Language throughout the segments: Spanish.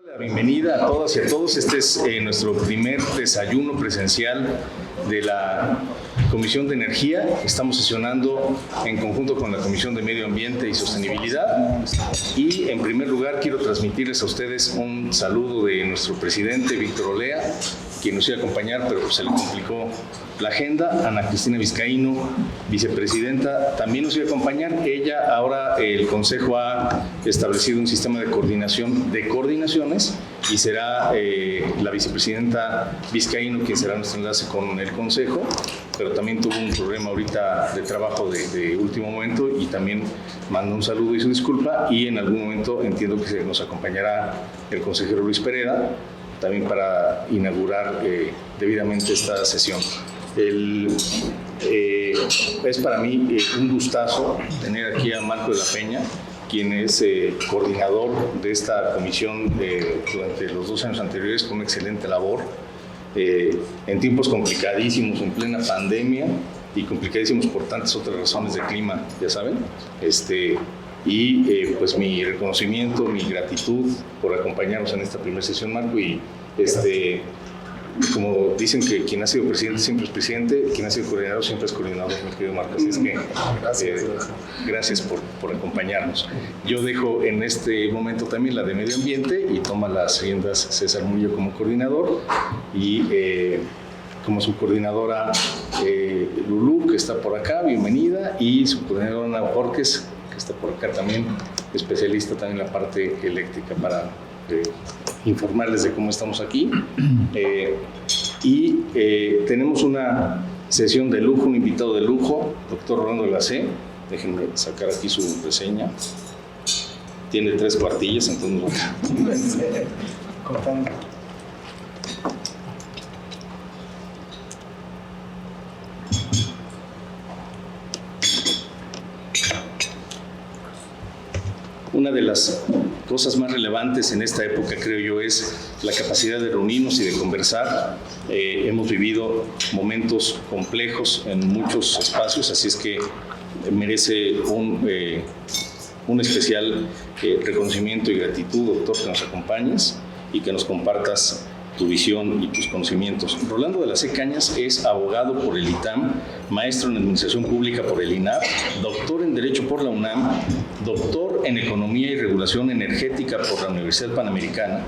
La bienvenida a todas y a todos. Este es nuestro primer desayuno presencial de la Comisión de Energía. Estamos sesionando en conjunto con la Comisión de Medio Ambiente y Sostenibilidad. Y en primer lugar quiero transmitirles a ustedes un saludo de nuestro presidente Víctor Olea, quien nos iba a acompañar, pero pues se le complicó la agenda. Ana Cristina Vizcaíno, vicepresidenta, también nos iba a acompañar. Ella, ahora el Consejo ha establecido un sistema de coordinación de coordinaciones y será la vicepresidenta Vizcaíno quien será nuestro enlace con el Consejo, pero también tuvo un problema ahorita de trabajo de último momento y también manda un saludo y su disculpa, y en algún momento entiendo que nos acompañará el consejero Luis Pereda también para inaugurar debidamente esta sesión. Es para mí un gustazo tener aquí a Marco de la Peña, quien es coordinador de esta comisión durante los 2 años anteriores con una excelente labor, en tiempos complicadísimos, en plena pandemia y complicadísimos por tantas otras razones de clima, ya saben. Pues mi reconocimiento, mi gratitud por acompañarnos en esta primera sesión, Marco, y como dicen que quien ha sido presidente siempre es presidente, quien ha sido coordinador siempre es coordinador, mi querido Marco. Así es que gracias por acompañarnos. Yo dejo en este momento también la de Medio Ambiente y toma las riendas César Murillo como coordinador, y como su coordinadora Lulú, que está por acá, bienvenida, y su coordinadora Ana Borges, que está por acá también, especialista también en la parte eléctrica, para informarles de cómo estamos aquí. Tenemos una sesión de lujo, un invitado de lujo, doctor Rolando Lacé. Déjenme sacar aquí su reseña. Tiene 3 cuartillas, entonces contando. Una de las cosas más relevantes en esta época, creo yo, es la capacidad de reunirnos y de conversar. Hemos vivido momentos complejos en muchos espacios, así es que merece un especial reconocimiento y gratitud, doctor, que nos acompañes y que nos compartas tu visión y tus conocimientos. Rolando de Lacé Cañas es abogado por el ITAM, maestro en Administración Pública por el INAP, doctor en Derecho por la UNAM, doctor en Economía y Regulación Energética por la Universidad Panamericana.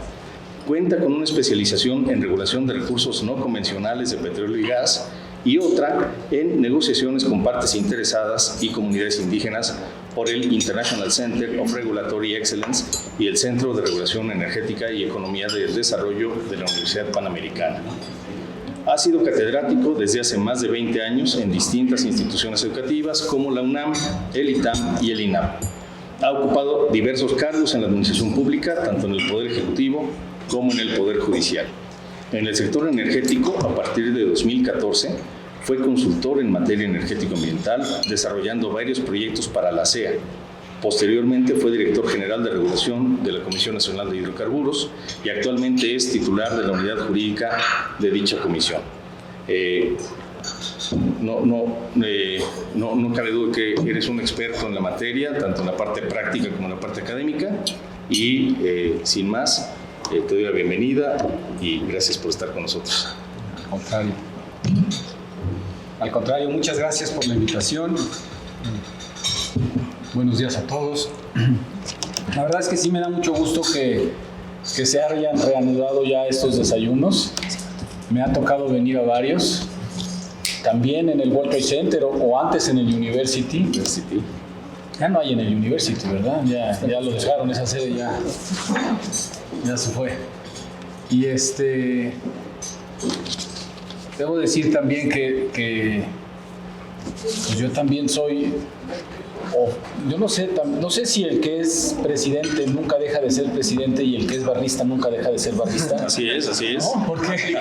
Cuenta con una especialización en regulación de recursos no convencionales de petróleo y gas y otra en negociaciones con partes interesadas y comunidades indígenas por el International Center of Regulatory Excellence y el Centro de Regulación Energética y Economía del Desarrollo de la Universidad Panamericana. Ha sido catedrático desde hace más de 20 años en distintas instituciones educativas como la UNAM, el ITAM y el INAP. Ha ocupado diversos cargos en la administración pública, tanto en el Poder Ejecutivo como en el Poder Judicial. En el sector energético, a partir de 2014, fue consultor en materia energético-ambiental, desarrollando varios proyectos para la CEA. Posteriormente fue director general de regulación de la Comisión Nacional de Hidrocarburos y actualmente es titular de la unidad jurídica de dicha comisión. No cabe duda que eres un experto en la materia, tanto en la parte práctica como en la parte académica, y sin más, te doy la bienvenida y gracias por estar con nosotros. Al contrario, muchas gracias por la invitación. Buenos días a todos. La verdad es que sí me da mucho gusto que se hayan reanudado ya estos desayunos. Me ha tocado venir a varios, también en el World Trade Center o antes en el University. Ya no hay en el University, ¿verdad? Ya lo dejaron, esa sede ya se fue. Y debo decir también que pues yo también soy, yo no sé si el que es presidente nunca deja de ser presidente y el que es barrista nunca deja de ser barrista. Así es. ¿No? ¿Por qué?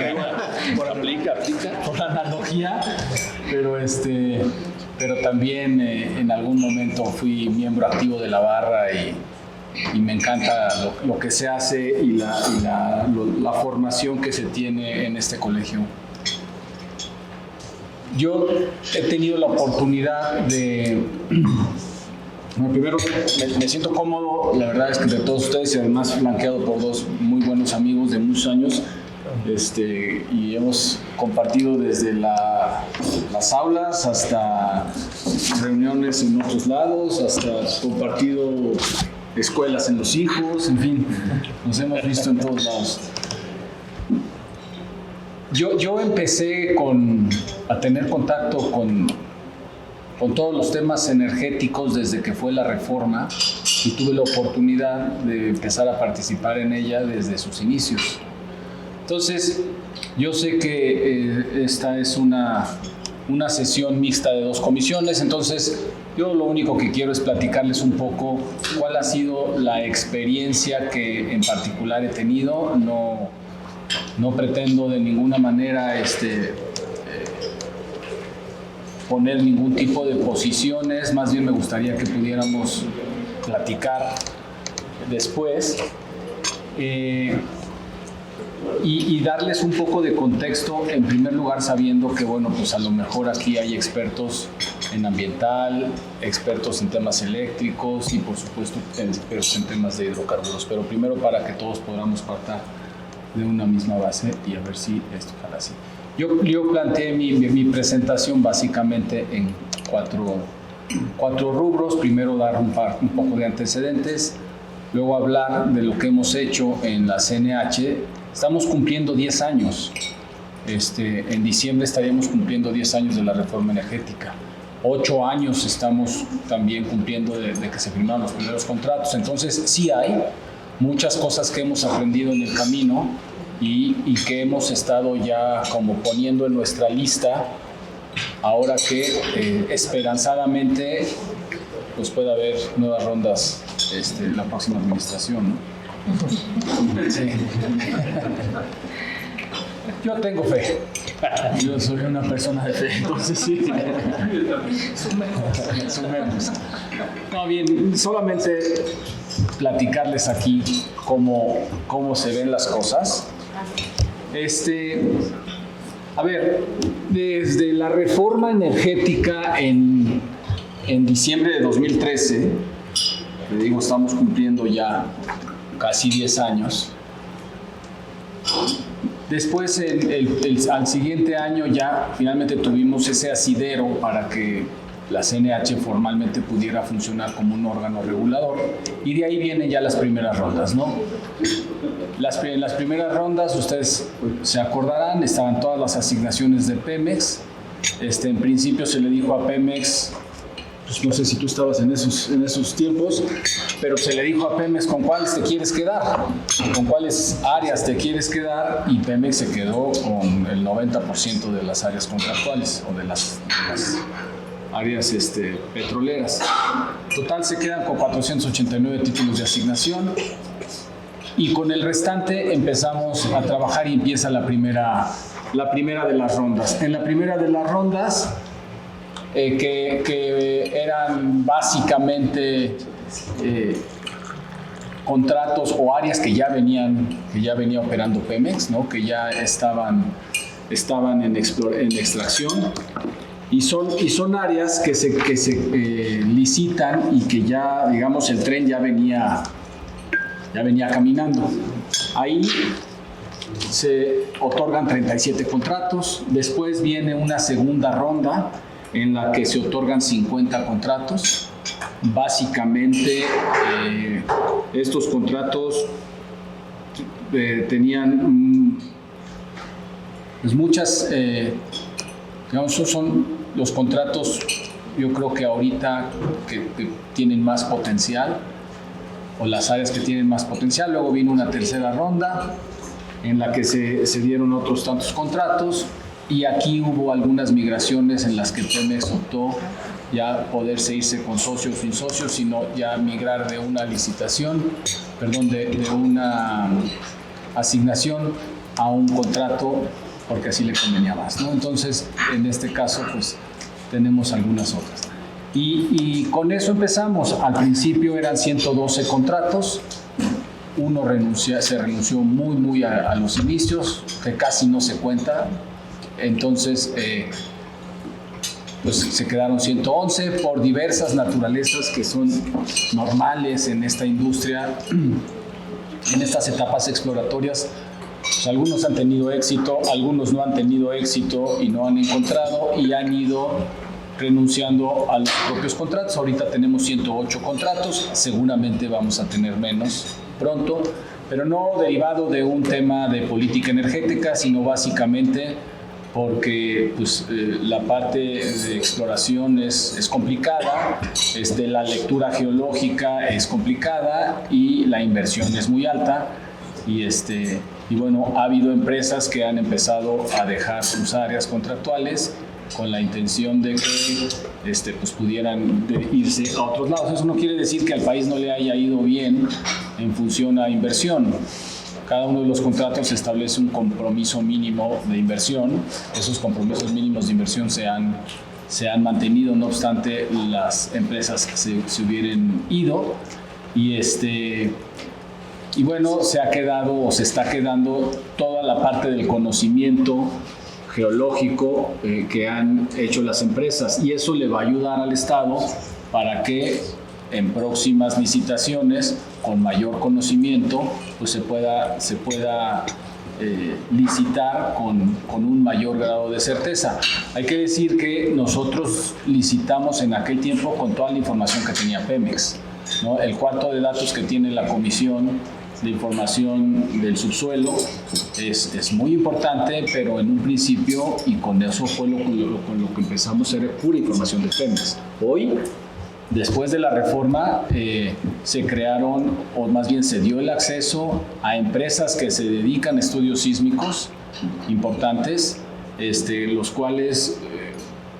Aplica. Por la analogía, pero también en algún momento fui miembro activo de la barra y me encanta lo que se hace y la formación que se tiene en este colegio. Yo he tenido la oportunidad de Bueno, primero, me siento cómodo, la verdad es que de todos ustedes, y además flanqueado por dos muy buenos amigos de muchos años, y hemos compartido desde las aulas hasta reuniones en otros lados, hasta compartido escuelas en los hijos, en fin, nos hemos visto en todos lados. Yo empecé a tener contacto con todos los temas energéticos desde que fue la reforma y tuve la oportunidad de empezar a participar en ella desde sus inicios. Entonces, yo sé que esta es una sesión mixta de dos comisiones, entonces yo lo único que quiero es platicarles un poco cuál ha sido la experiencia que en particular he tenido. No pretendo de ninguna manera poner ningún tipo de posiciones, más bien me gustaría que pudiéramos platicar después y darles un poco de contexto, en primer lugar sabiendo que, bueno, pues a lo mejor aquí hay expertos en ambiental, expertos en temas eléctricos y por supuesto expertos en temas de hidrocarburos, pero primero para que todos podamos partir de una misma base y a ver si esto jala así. Yo planteé mi presentación básicamente en cuatro rubros. Primero dar un poco de antecedentes, luego hablar de lo que hemos hecho en la CNH. Estamos cumpliendo 10 años. En diciembre estaríamos cumpliendo 10 años de la reforma energética. 8 años estamos también cumpliendo de que se firmaron los primeros contratos. Entonces sí hay muchas cosas que hemos aprendido en el camino y que hemos estado ya como poniendo en nuestra lista, ahora que esperanzadamente pues puede haber nuevas rondas en la próxima administración, ¿no? Sí. Yo tengo fe. Yo soy una persona de fe, entonces sí. Sumemos. No, bien, solamente platicarles aquí cómo se ven las cosas. A ver, desde la reforma energética en diciembre de 2013, le digo, estamos cumpliendo ya casi 10 años. Después, al siguiente año ya finalmente tuvimos ese asidero para que la CNH formalmente pudiera funcionar como un órgano regulador, y de ahí vienen ya las primeras rondas, ¿no? En las primeras rondas, ustedes se acordarán, estaban todas las asignaciones de Pemex. En principio se le dijo a Pemex, pues no sé si tú estabas en esos tiempos, pero se le dijo a Pemex con cuáles te quieres quedar, con cuáles áreas te quieres quedar, y Pemex se quedó con el 90% de las áreas contractuales o de las áreas petroleras. Total se quedan con 489 títulos de asignación y con el restante empezamos a trabajar y empieza la primera de las rondas. En la primera de las rondas, que eran básicamente contratos o áreas que ya venía operando Pemex, ¿no? Que ya estaban en extracción. Y son áreas que se licitan y que ya, digamos, el tren ya venía caminando. Ahí se otorgan 37 contratos. Después viene una segunda ronda en la que se otorgan 50 contratos. Básicamente, estos contratos tenían pues muchas, digamos, son los contratos, yo creo que ahorita que tienen más potencial, o las áreas que tienen más potencial. Luego vino una tercera ronda en la que se dieron otros tantos contratos, y aquí hubo algunas migraciones en las que Pemex optó ya poderse irse con socios o sin socios, sino ya migrar de una de una asignación a un contrato, porque así le convenía más, ¿no? Entonces, en este caso, pues, tenemos algunas otras. Y con eso empezamos. Al principio eran 112 contratos. Se renunció muy a los inicios, que casi no se cuenta. Entonces, pues se quedaron 111 por diversas naturalezas que son normales en esta industria, en estas etapas exploratorias. Pues algunos han tenido éxito, algunos no han tenido éxito y no han encontrado y han ido renunciando a los propios contratos. Ahorita tenemos 108 contratos, seguramente vamos a tener menos pronto, pero no derivado de un tema de política energética, sino básicamente porque pues, la parte de exploración es complicada, la lectura geológica es complicada y la inversión es muy alta. Y bueno, ha habido empresas que han empezado a dejar sus áreas contractuales con la intención de que pues pudieran irse a otros lados. Eso no quiere decir que al país no le haya ido bien en función a inversión. Cada uno de los contratos establece un compromiso mínimo de inversión. Esos compromisos mínimos de inversión se han mantenido, no obstante las empresas se hubieran ido. Y bueno, se ha quedado o se está quedando toda la parte del conocimiento geológico que han hecho las empresas, y eso le va a ayudar al Estado para que en próximas licitaciones con mayor conocimiento pues se pueda licitar con un mayor grado de certeza. Hay que decir que nosotros licitamos en aquel tiempo con toda la información que tenía Pemex, ¿no? El cuarto de datos que tiene la Comisión de Información del Subsuelo es muy importante, pero en un principio, y con eso fue con lo que empezamos, era pura información de Pemex. Hoy, después de la reforma, se crearon, o más bien se dio el acceso a empresas que se dedican a estudios sísmicos importantes, los cuales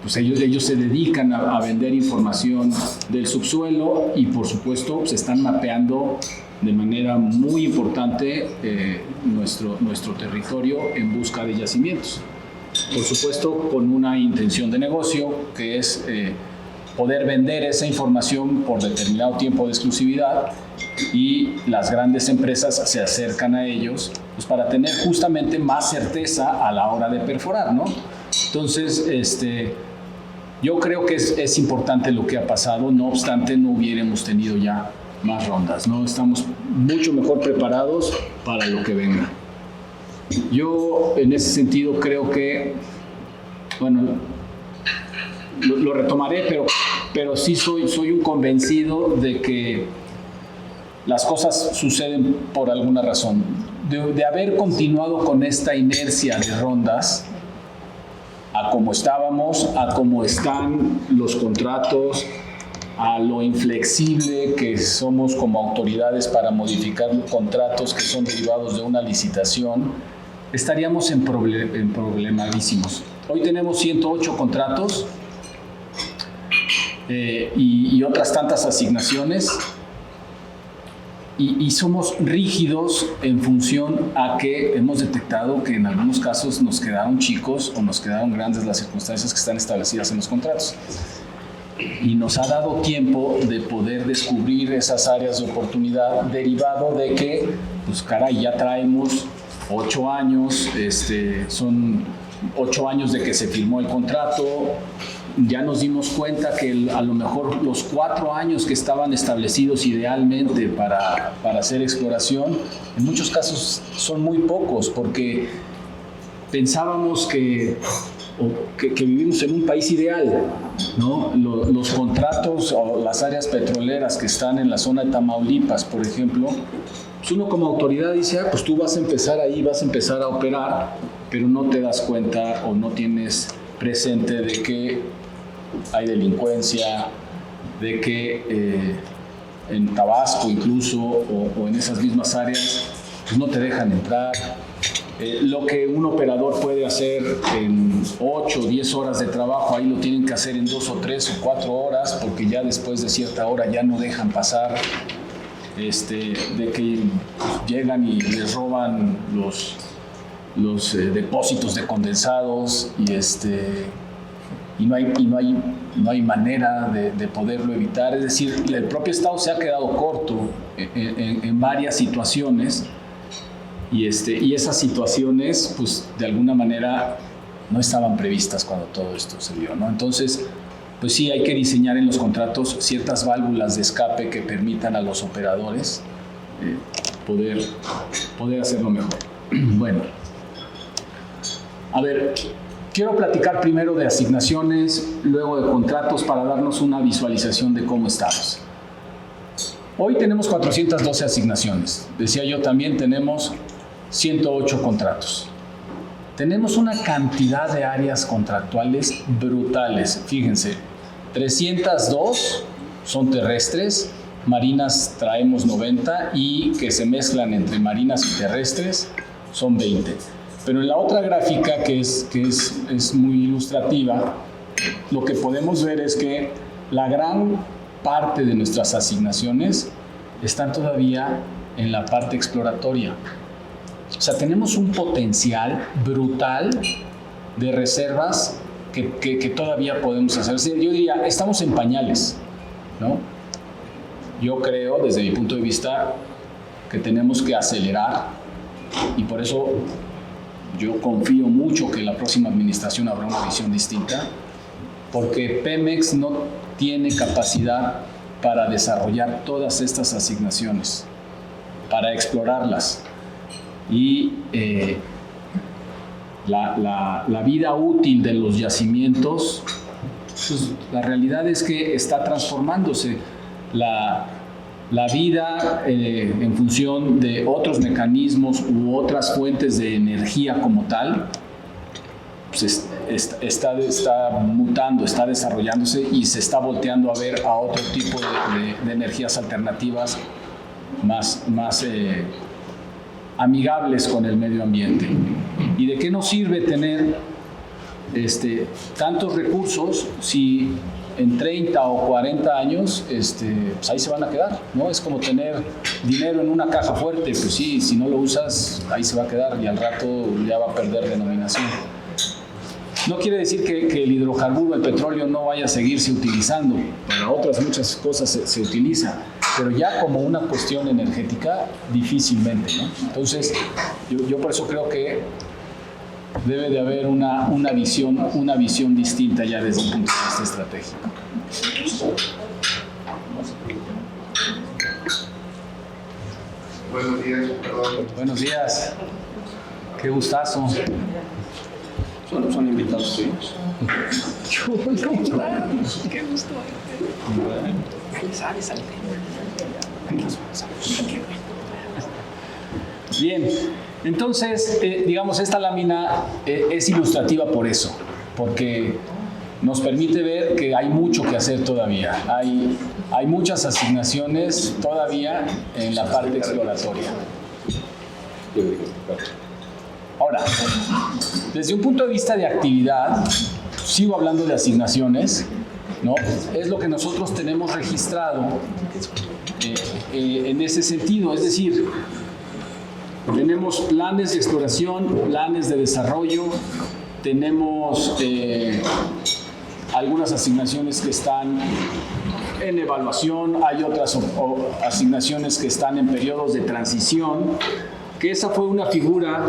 pues ellos se dedican a vender información del subsuelo y por supuesto se están mapeando de manera muy importante nuestro territorio en busca de yacimientos. Por supuesto con una intención de negocio que es poder vender esa información por determinado tiempo de exclusividad, y las grandes empresas se acercan a ellos pues para tener justamente más certeza a la hora de perforar, ¿no? Entonces, yo creo que es importante lo que ha pasado, no obstante no hubiéramos tenido ya más rondas, ¿no? Estamos mucho mejor preparados para lo que venga. Yo en ese sentido creo que, bueno, lo retomaré, pero sí soy un convencido de que las cosas suceden por alguna razón. De haber continuado con esta inercia de rondas, a cómo estábamos, a cómo están los contratos, a lo inflexible que somos como autoridades para modificar contratos que son derivados de una licitación, estaríamos en problemadísimos. Hoy tenemos 108 contratos y otras tantas asignaciones, y somos rígidos en función a que hemos detectado que en algunos casos nos quedaron chicos o nos quedaron grandes las circunstancias que están establecidas en los contratos. Y nos ha dado tiempo de poder descubrir esas áreas de oportunidad derivado de que, pues caray, ya traemos 8 años, son 8 años de que se firmó el contrato. Ya nos dimos cuenta que a lo mejor los 4 años que estaban establecidos idealmente para hacer exploración, en muchos casos son muy pocos, porque pensábamos que vivimos en un país ideal, ¿no? Los contratos o las áreas petroleras que están en la zona de Tamaulipas, por ejemplo, pues uno como autoridad dice, pues tú vas a empezar ahí, vas a empezar a operar, pero no te das cuenta o no tienes presente de que hay delincuencia, de que en Tabasco incluso o en esas mismas áreas pues no te dejan entrar. Lo que un operador puede hacer en 8 o 10 horas de trabajo, ahí lo tienen que hacer en 2 o 3 o 4 horas, porque ya después de cierta hora ya no dejan pasar, de que llegan y les roban los depósitos de condensados y no hay manera de poderlo evitar. Es decir, el propio Estado se ha quedado corto en varias situaciones, y esas situaciones pues de alguna manera no estaban previstas cuando todo esto se dio, ¿no? Entonces, pues sí, hay que diseñar en los contratos ciertas válvulas de escape que permitan a los operadores poder hacerlo mejor. Bueno, a ver, quiero platicar primero de asignaciones, luego de contratos para darnos una visualización de cómo estamos. Hoy tenemos 412 asignaciones. Decía yo, también tenemos 108 contratos. Tenemos una cantidad de áreas contractuales brutales. Fíjense, 302 son terrestres, marinas traemos 90 y que se mezclan entre marinas y terrestres son 20. Pero en la otra gráfica, que es muy ilustrativa, lo que podemos ver es que la gran parte de nuestras asignaciones están todavía en la parte exploratoria. O sea, tenemos un potencial brutal de reservas que todavía podemos hacer. Yo diría, estamos en pañales, ¿no? Yo creo, desde mi punto de vista, que tenemos que acelerar, y por eso yo confío mucho que la próxima administración habrá una visión distinta, porque Pemex no tiene capacidad para desarrollar todas estas asignaciones, para explorarlas. Y la vida útil de los yacimientos, pues, la realidad es que está transformándose. La vida en función de otros mecanismos u otras fuentes de energía como tal, pues está mutando, está desarrollándose y se está volteando a ver a otro tipo de energías alternativas más amigables con el medio ambiente. ¿Y de qué nos sirve tener tantos recursos si en 30 o 40 años pues ahí se van a quedar, ¿no? Es como tener dinero en una caja fuerte, pues sí, si no lo usas, ahí se va a quedar y al rato ya va a perder denominación. No quiere decir que el hidrocarburo, el petróleo, no vaya a seguirse utilizando. Para otras muchas cosas se utiliza, pero ya como una cuestión energética, difícilmente, ¿no? Entonces, yo por eso creo que debe de haber una visión distinta ya desde un punto de vista estratégico. Buenos días, perdón. Buenos días. Qué gustazo. Son invitados tuyos. Qué gusto. Bien, entonces, digamos, esta lámina es ilustrativa por eso, porque nos permite ver que hay mucho que hacer todavía. Hay muchas asignaciones todavía en la parte exploratoria. Ahora, desde un punto de vista de actividad, sigo hablando de asignaciones, ¿no? Es lo que nosotros tenemos registrado en ese sentido, es decir, tenemos planes de exploración, planes de desarrollo, tenemos algunas asignaciones que están en evaluación, hay otras asignaciones que están en periodos de transición, que esa fue una figura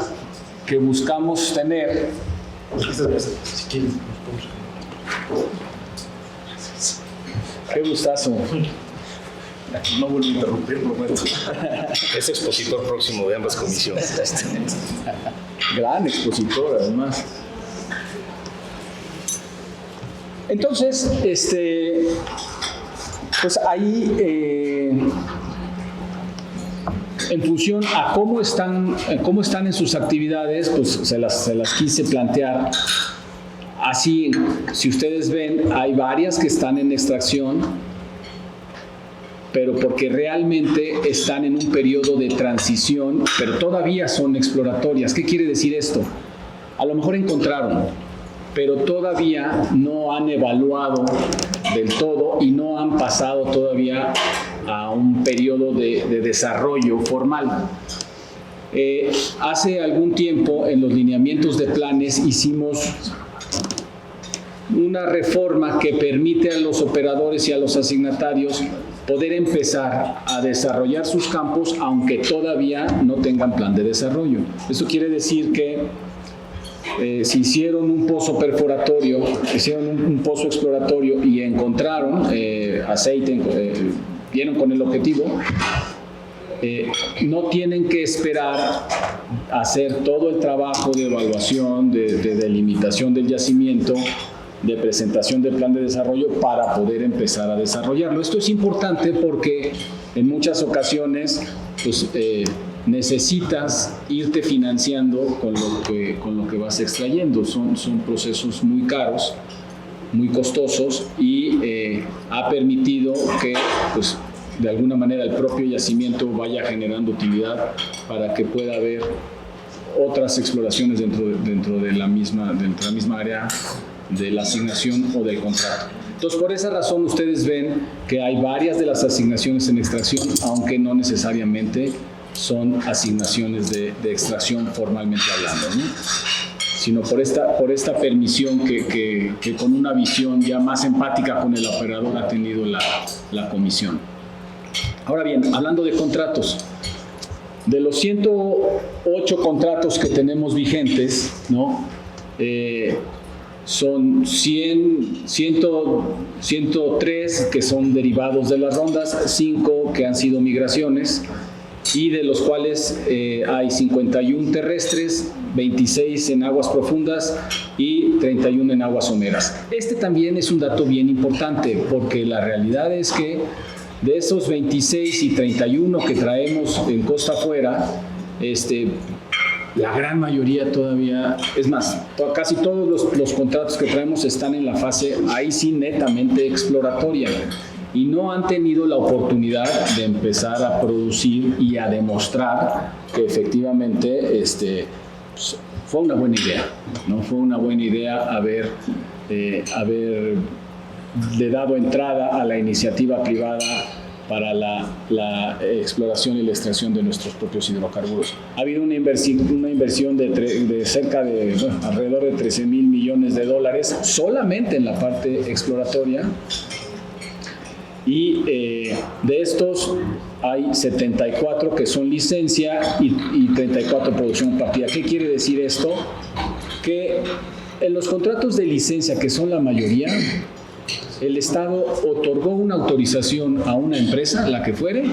que buscamos tener. Qué gustazo. No vuelvo a interrumpir, prometo. Es expositor próximo de ambas comisiones. Gran expositor, además. Entonces, pues ahí, en función a cómo están en sus actividades, pues se las quise plantear así. Si ustedes ven, hay varias que están en extracción, pero porque realmente están en un periodo de transición, pero todavía son exploratorias. ¿Qué quiere decir esto? A lo mejor encontraron, pero todavía no han evaluado del todo y no han pasado todavía a un periodo de desarrollo formal. Hace algún tiempo, en los lineamientos de planes, hicimos una reforma que permite a los operadores y a los asignatarios poder empezar a desarrollar sus campos aunque todavía no tengan plan de desarrollo. Esto quiere decir que si hicieron un pozo perforatorio, hicieron un pozo exploratorio y encontraron aceite, vieron con el objetivo, no tienen que esperar a hacer todo el trabajo de evaluación, de delimitación del yacimiento, de presentación del plan de desarrollo para poder empezar a desarrollarlo. Esto es importante porque en muchas ocasiones pues, necesitas irte financiando con lo que vas extrayendo. Son procesos muy caros, muy costosos y ha permitido que pues, de alguna manera el propio yacimiento vaya generando utilidad para que pueda haber otras exploraciones dentro de la misma área de la asignación o del contrato. Entonces, por esa razón ustedes ven que hay varias de las asignaciones en extracción, aunque no necesariamente son asignaciones de extracción formalmente hablando, ¿no? Sino por esta permisión que con una visión ya más empática con el operador ha tenido la comisión. Ahora bien, hablando de contratos, de los 108 contratos que tenemos vigentes, ¿no? Son 103 que son derivados de las rondas, 5 que han sido migraciones, y de los cuales hay 51 terrestres, 26 en aguas profundas y 31 en aguas someras. Este también es un dato bien importante, porque la realidad es que de esos 26 y 31 que traemos en costa afuera, la gran mayoría todavía, es más, casi todos los contratos que traemos están en la fase, ahí sí, netamente exploratoria, y no han tenido la oportunidad de empezar a producir y a demostrar que efectivamente fue una buena idea, ¿no? Fue una buena idea haber dado entrada a la iniciativa privada para la exploración y la extracción de nuestros propios hidrocarburos. Ha habido una inversión de cerca de alrededor de $13,000 millones solamente en la parte exploratoria, y de estos hay 74 que son licencia y 34 producción compartida. ¿Qué quiere decir esto? Que en los contratos de licencia, que son la mayoría, el Estado otorgó una autorización a una empresa, la que fuere,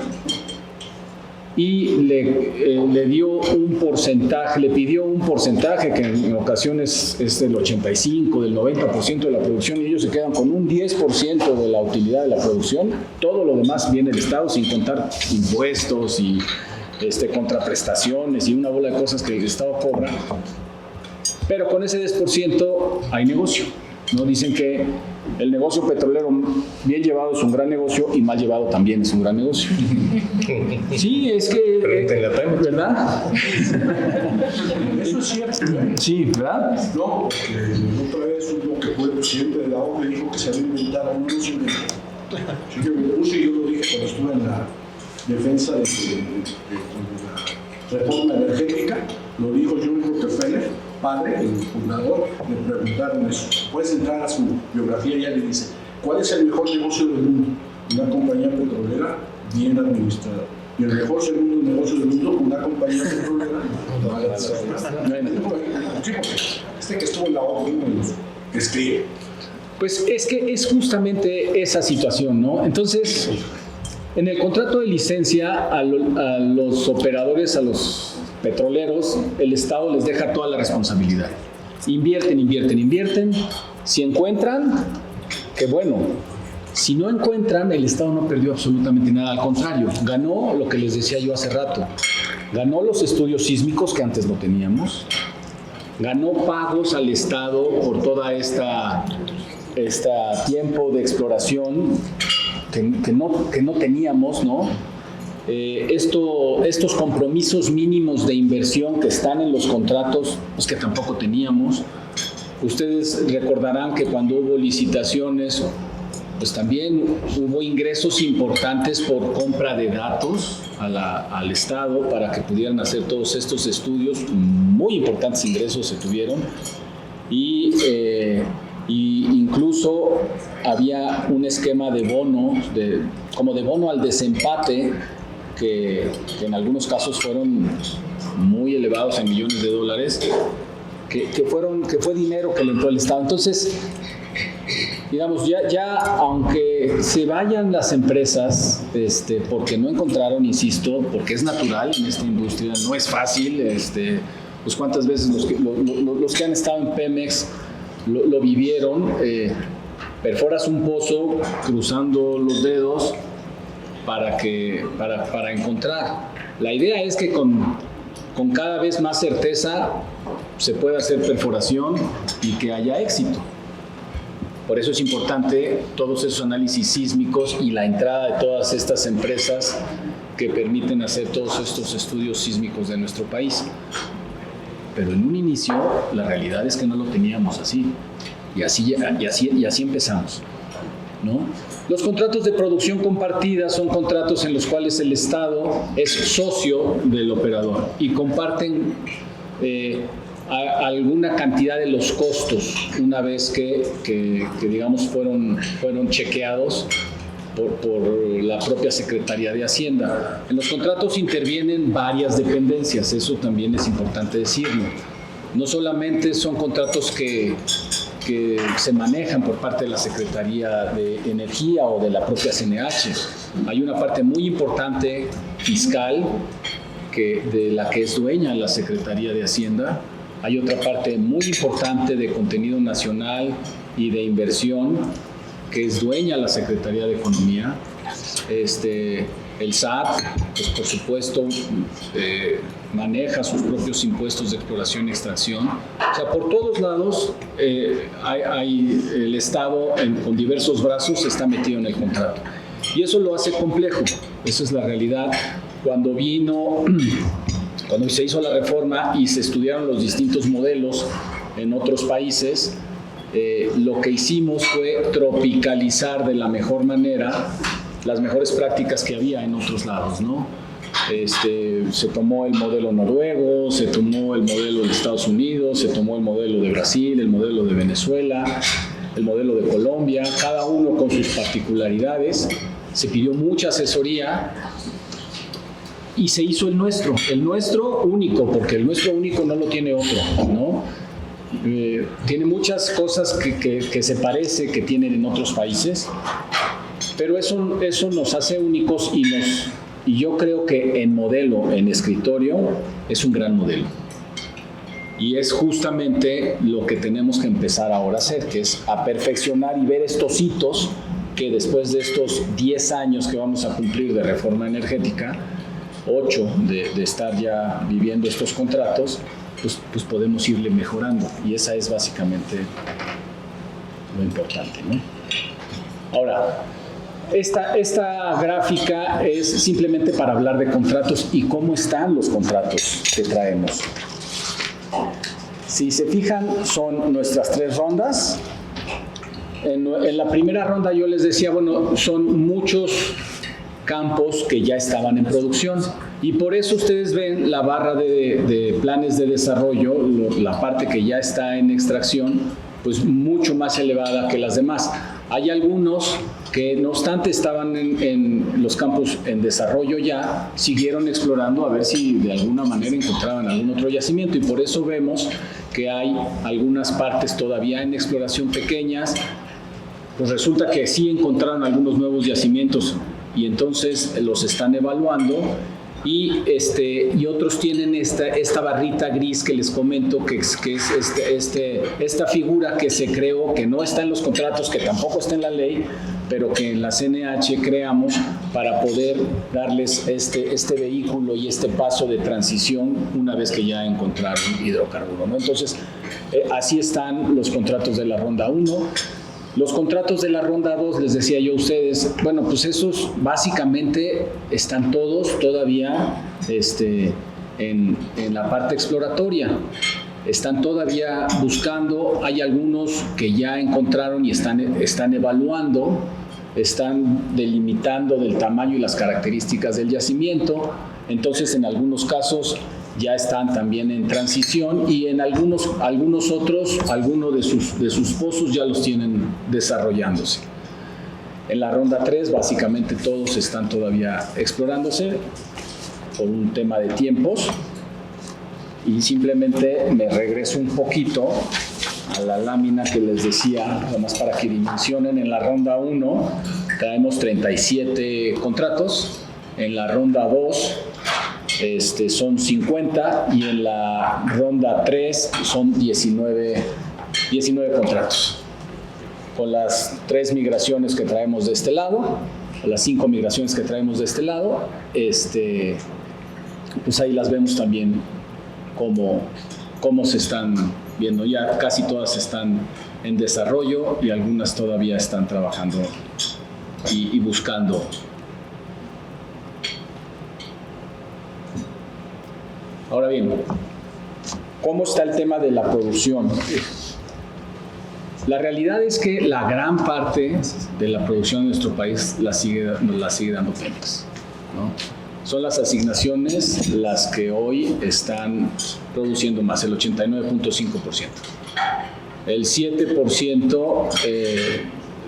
y le dio un porcentaje, le pidió un porcentaje que en ocasiones es del 85, del 90% de la producción, y ellos se quedan con un 10% de la utilidad de la producción. Todo lo demás viene del Estado, sin contar impuestos y contraprestaciones y una bola de cosas que el Estado cobra. Pero con ese 10% hay negocio, ¿no? Dicen que el negocio petrolero bien llevado es un gran negocio y mal llevado también es un gran negocio. Sí, es que... ¿verdad? Eso es cierto. Sí, ¿verdad? No, porque otra vez uno que fue el presidente de la ONU dijo que se había inventado un negocio. Así que me puse y yo lo dije cuando estuve en la defensa de la reforma energética, lo dijo John Rockefeller, padre, el fundador. Le preguntaron eso. Puedes entrar a su biografía y ya le dice, ¿cuál es el mejor negocio del mundo? Una compañía petrolera bien administrada. Y el mejor segundo negocio del mundo, una compañía petrolera mal administrada. Que estuvo en la ONU que escribe. Pues es que es justamente esa situación, ¿no? Entonces, en el contrato de licencia a los operadores, a los petroleros, el Estado les deja toda la responsabilidad. Invierten. Si encuentran, qué bueno. Si no encuentran, el Estado no perdió absolutamente nada. Al contrario, ganó lo que les decía yo hace rato. Ganó los estudios sísmicos que antes no teníamos. Ganó pagos al Estado por toda esta tiempo de exploración que no teníamos, ¿no? Estos compromisos mínimos de inversión que están en los contratos, pues que tampoco teníamos. Ustedes recordarán que cuando hubo licitaciones, pues también hubo ingresos importantes por compra de datos al Estado para que pudieran hacer todos estos estudios. Muy importantes ingresos se tuvieron, y incluso había un esquema de bono, como de bono al desempate, que en algunos casos fueron muy elevados en millones de dólares, que fue dinero que le entró al Estado. Entonces, digamos, ya aunque se vayan las empresas, porque no encontraron, insisto, porque es natural en esta industria, no es fácil, pues cuántas veces los que han estado en Pemex lo vivieron, perforas un pozo cruzando los dedos para encontrar. La idea es que con cada vez más certeza se pueda hacer perforación y que haya éxito. Por eso es importante todos esos análisis sísmicos y la entrada de todas estas empresas que permiten hacer todos estos estudios sísmicos de nuestro país. Pero en un inicio la realidad es que no lo teníamos así. Y así empezamos, ¿no? Los contratos de producción compartida son contratos en los cuales el Estado es socio del operador y comparten alguna cantidad de los costos una vez que digamos fueron chequeados por la propia Secretaría de Hacienda. En los contratos intervienen varias dependencias, eso también es importante decirlo. No solamente son contratos que se manejan por parte de la Secretaría de Energía o de la propia CNH. Hay una parte muy importante fiscal de la que es dueña la Secretaría de Hacienda. Hay otra parte muy importante de contenido nacional y de inversión que es dueña la Secretaría de Economía. El SAT, pues por supuesto, maneja sus propios impuestos de exploración y extracción. O sea, por todos lados el Estado con diversos brazos está metido en el contrato. Y eso lo hace complejo, esa es la realidad. Cuando se hizo la reforma y se estudiaron los distintos modelos en otros países, lo que hicimos fue tropicalizar de la mejor manera las mejores prácticas que había en otros lados, ¿no? Se tomó el modelo noruego, se tomó el modelo de Estados Unidos, se tomó el modelo de Brasil, el modelo de Venezuela, el modelo de Colombia, cada uno con sus particularidades. Se pidió mucha asesoría y se hizo el nuestro único, porque el nuestro único no lo tiene otro, ¿no? Tiene muchas cosas que se parece que tienen en otros países, pero eso nos hace únicos y yo creo que en escritorio, es un gran modelo. Y es justamente lo que tenemos que empezar ahora a hacer, que es a perfeccionar y ver estos hitos que después de estos 10 años que vamos a cumplir de reforma energética, 8 de estar ya viviendo estos contratos, pues podemos irle mejorando. Y esa es básicamente lo importante, ¿no? Ahora, esta gráfica es simplemente para hablar de contratos y cómo están los contratos que traemos. Si se fijan, son nuestras 3 rondas. En la primera ronda yo les decía, bueno, son muchos campos que ya estaban en producción y por eso ustedes ven la barra de planes de desarrollo, la parte que ya está en extracción, pues mucho más elevada que las demás. Hay algunos que no obstante estaban en los campos en desarrollo ya, siguieron explorando a ver si de alguna manera encontraban algún otro yacimiento y por eso vemos que hay algunas partes todavía en exploración pequeñas. Pues resulta que sí encontraron algunos nuevos yacimientos y entonces los están evaluando y otros tienen esta barrita gris que les comento que es esta figura que se creó, que no está en los contratos, que tampoco está en la ley, pero que en la CNH creamos para poder darles este vehículo y este paso de transición una vez que ya encontraron hidrocarburo, ¿no? Entonces, así están los contratos de la ronda 1. Los contratos de la ronda 2, les decía yo a ustedes, bueno, pues esos básicamente están todos todavía en la parte exploratoria. Están todavía buscando, hay algunos que ya encontraron y están evaluando, están delimitando del tamaño y las características del yacimiento. Entonces, en algunos casos ya están también en transición y en algunos otros, algunos de sus pozos ya los tienen desarrollándose. En la ronda 3 básicamente todos están todavía explorándose por un tema de tiempos Y simplemente me regreso un poquito a la lámina que les decía, además para que dimensionen. En la ronda 1 traemos 37 contratos, en la ronda 2 son 50 y en la ronda 3 son 19 contratos. Con las 3 migraciones que traemos de este lado, las 5 migraciones que traemos de este lado, pues ahí las vemos también cómo se están viendo. Ya casi todas están en desarrollo y algunas todavía están trabajando y buscando. Ahora bien, ¿cómo está el tema de la producción? La realidad es que la gran parte de la producción de nuestro país nos la sigue dando Pemex, ¿no? Son las asignaciones las que hoy están produciendo más, el 89.5%. El 7%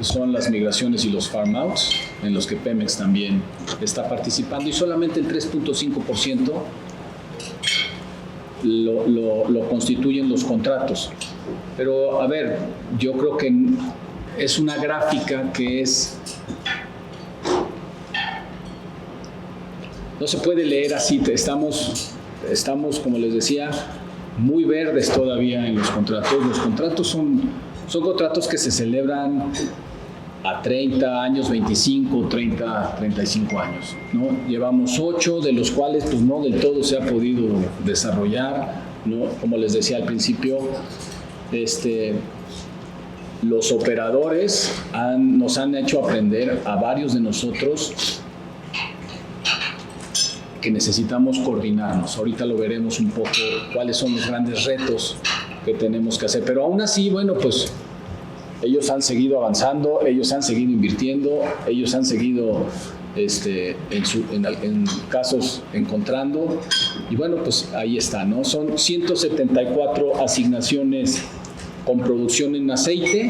son las migraciones y los farm outs, en los que Pemex también está participando, y solamente el 3.5% lo constituyen los contratos. Pero, a ver, yo creo que es una gráfica que no se puede leer así. Estamos, como les decía, muy verdes todavía en los contratos. Los contratos son contratos que se celebran a 30 años, 25, 30, 35 años, ¿no? Llevamos 8, de los cuales pues no del todo se ha podido desarrollar, ¿no? Como les decía al principio, los operadores nos han hecho aprender a varios de nosotros que necesitamos coordinarnos. Ahorita lo veremos un poco cuáles son los grandes retos que tenemos que hacer, pero aún así, bueno, pues ellos han seguido avanzando, ellos han seguido invirtiendo, ellos han seguido en casos encontrando, y bueno, pues ahí está, ¿no? Son 174 asignaciones con producción en aceite,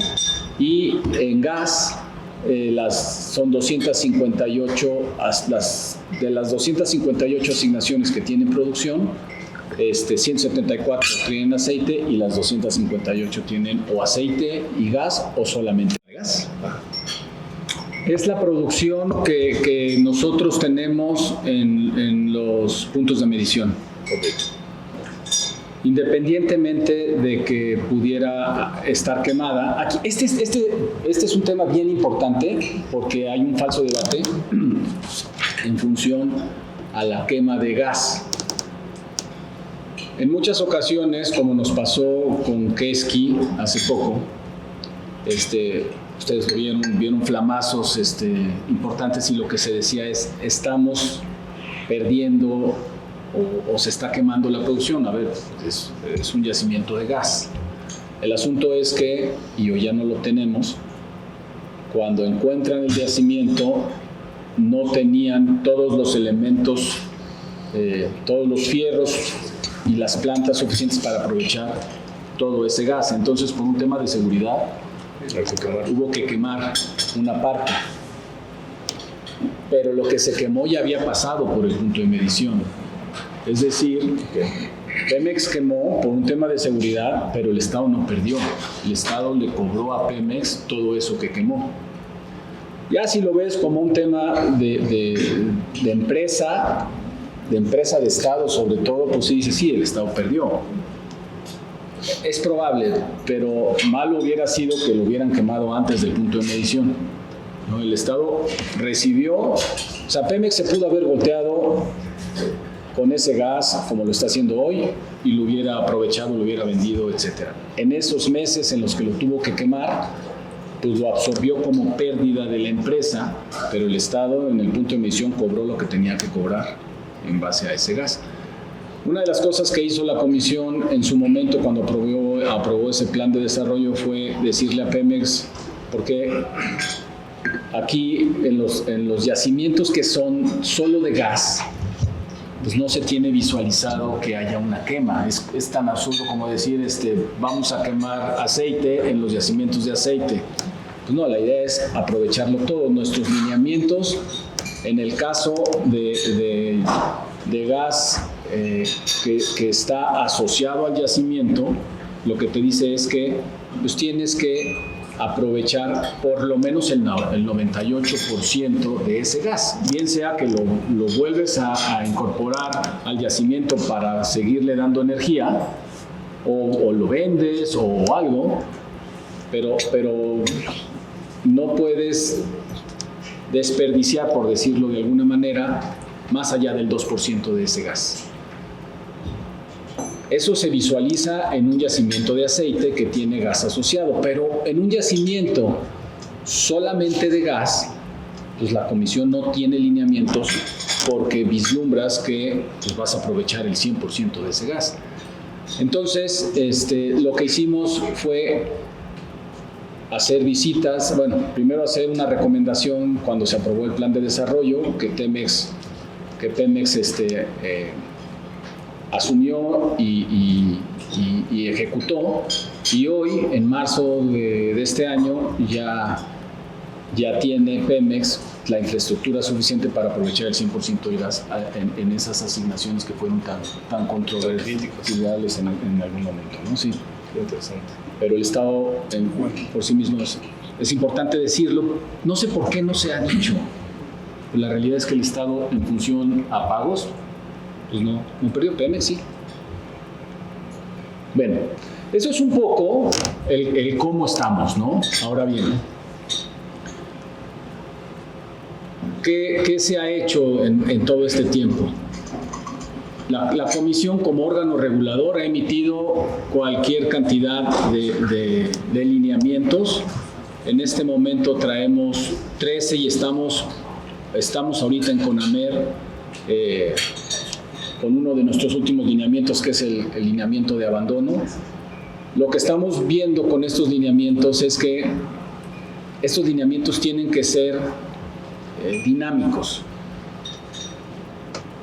y en gas son 258, de las 258 asignaciones que tienen producción, 174 tienen aceite y las 258 tienen o aceite y gas o solamente gas. Es la producción que nosotros tenemos en los puntos de medición. Independientemente de que pudiera estar quemada. Aquí, este es un tema bien importante porque hay un falso debate en función a la quema de gas. En muchas ocasiones, como nos pasó con Quesqui hace poco, ustedes vieron flamazos importantes, y lo que se decía es: estamos perdiendo o se está quemando la producción. A ver, es un yacimiento de gas. El asunto es que, y hoy ya no lo tenemos, cuando encuentran el yacimiento no tenían todos los elementos, todos los fierros y las plantas suficientes para aprovechar todo ese gas. Entonces, por un tema de seguridad, hubo que quemar una parte. Pero lo que se quemó ya había pasado por el punto de medición. Es decir, Pemex quemó por un tema de seguridad, pero el Estado no perdió. El Estado le cobró a Pemex todo eso que quemó. Ya si lo ves como un tema de empresa, de Estado sobre todo, pues sí dice, sí, el Estado perdió. Es probable, pero malo hubiera sido que lo hubieran quemado antes del punto de medición, ¿no? El Estado recibió, o sea, Pemex se pudo haber volteado con ese gas como lo está haciendo hoy y lo hubiera aprovechado, lo hubiera vendido, etc. En esos meses en los que lo tuvo que quemar, pues lo absorbió como pérdida de la empresa, pero el Estado en el punto de medición cobró lo que tenía que cobrar en base a ese gas. Una de las cosas que hizo la comisión en su momento cuando aprobó ese plan de desarrollo fue decirle a Pemex, porque aquí en los yacimientos que son solo de gas, pues no se tiene visualizado que haya una quema. Es tan absurdo como decir, vamos a quemar aceite en los yacimientos de aceite. Pues no, la idea es aprovecharlo todo. Nuestros lineamientos, en el caso de gas que está asociado al yacimiento, lo que te dice es que pues, tienes que aprovechar por lo menos el 98% de ese gas, bien sea que lo vuelves a incorporar al yacimiento para seguirle dando energía, o lo vendes o algo, pero no puedes desperdiciar, por decirlo de alguna manera, más allá del 2% de ese gas. Eso se visualiza en un yacimiento de aceite que tiene gas asociado, pero en un yacimiento solamente de gas, pues la comisión no tiene lineamientos porque vislumbras que pues, vas a aprovechar el 100% de ese gas. Entonces, lo que hicimos fue hacer visitas, bueno, primero hacer una recomendación cuando se aprobó el plan de desarrollo que Pemex asumió y ejecutó, y hoy, en marzo de este año, ya tiene Pemex la infraestructura suficiente para aprovechar el 100% de gas en esas asignaciones que fueron tan controversiales en algún momento, ¿no? Sí, qué interesante. Pero el Estado por sí mismo es importante decirlo. No sé por qué no se ha dicho. La realidad es que el Estado, en función a pagos, pues no perdió. Pemex, sí. Bueno, eso es un poco el cómo estamos, ¿no? Ahora bien, ¿qué se ha hecho en todo este tiempo? La comisión, como órgano regulador, ha emitido cualquier cantidad de lineamientos. En este momento traemos 13 y estamos ahorita en CONAMER con uno de nuestros últimos lineamientos, que es el lineamiento de abandono. Lo que estamos viendo con estos lineamientos es que estos lineamientos tienen que ser dinámicos.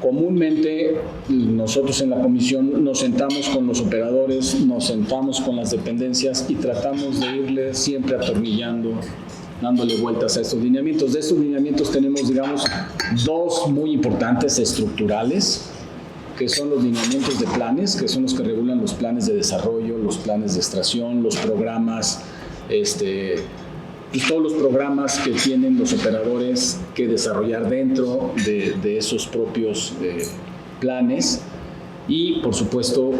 Comúnmente nosotros en la comisión nos sentamos con los operadores, nos sentamos con las dependencias y tratamos de irle siempre atornillando, dándole vueltas a estos lineamientos. De estos lineamientos tenemos, digamos, dos muy importantes estructurales, que son los lineamientos de planes, que son los que regulan los planes de desarrollo, los planes de extracción, los programas, y todos los programas que tienen los operadores que desarrollar dentro de esos propios planes. Y, por supuesto,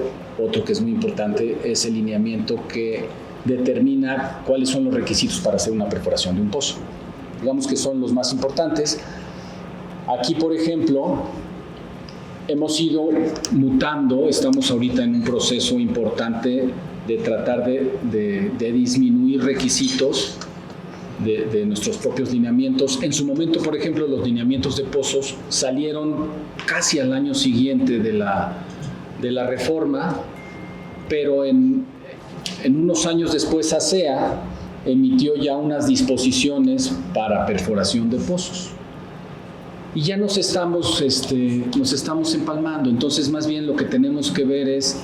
otro que es muy importante es el lineamiento que determina cuáles son los requisitos para hacer una perforación de un pozo. Digamos que son los más importantes. Aquí, por ejemplo, hemos ido mutando, estamos ahorita en un proceso importante de tratar de disminuir requisitos de nuestros propios lineamientos. En su momento, por ejemplo, los lineamientos de pozos salieron casi al año siguiente de la reforma, pero en unos años después ASEA emitió ya unas disposiciones para perforación de pozos. Y ya nos estamos empalmando. Entonces, más bien lo que tenemos que ver es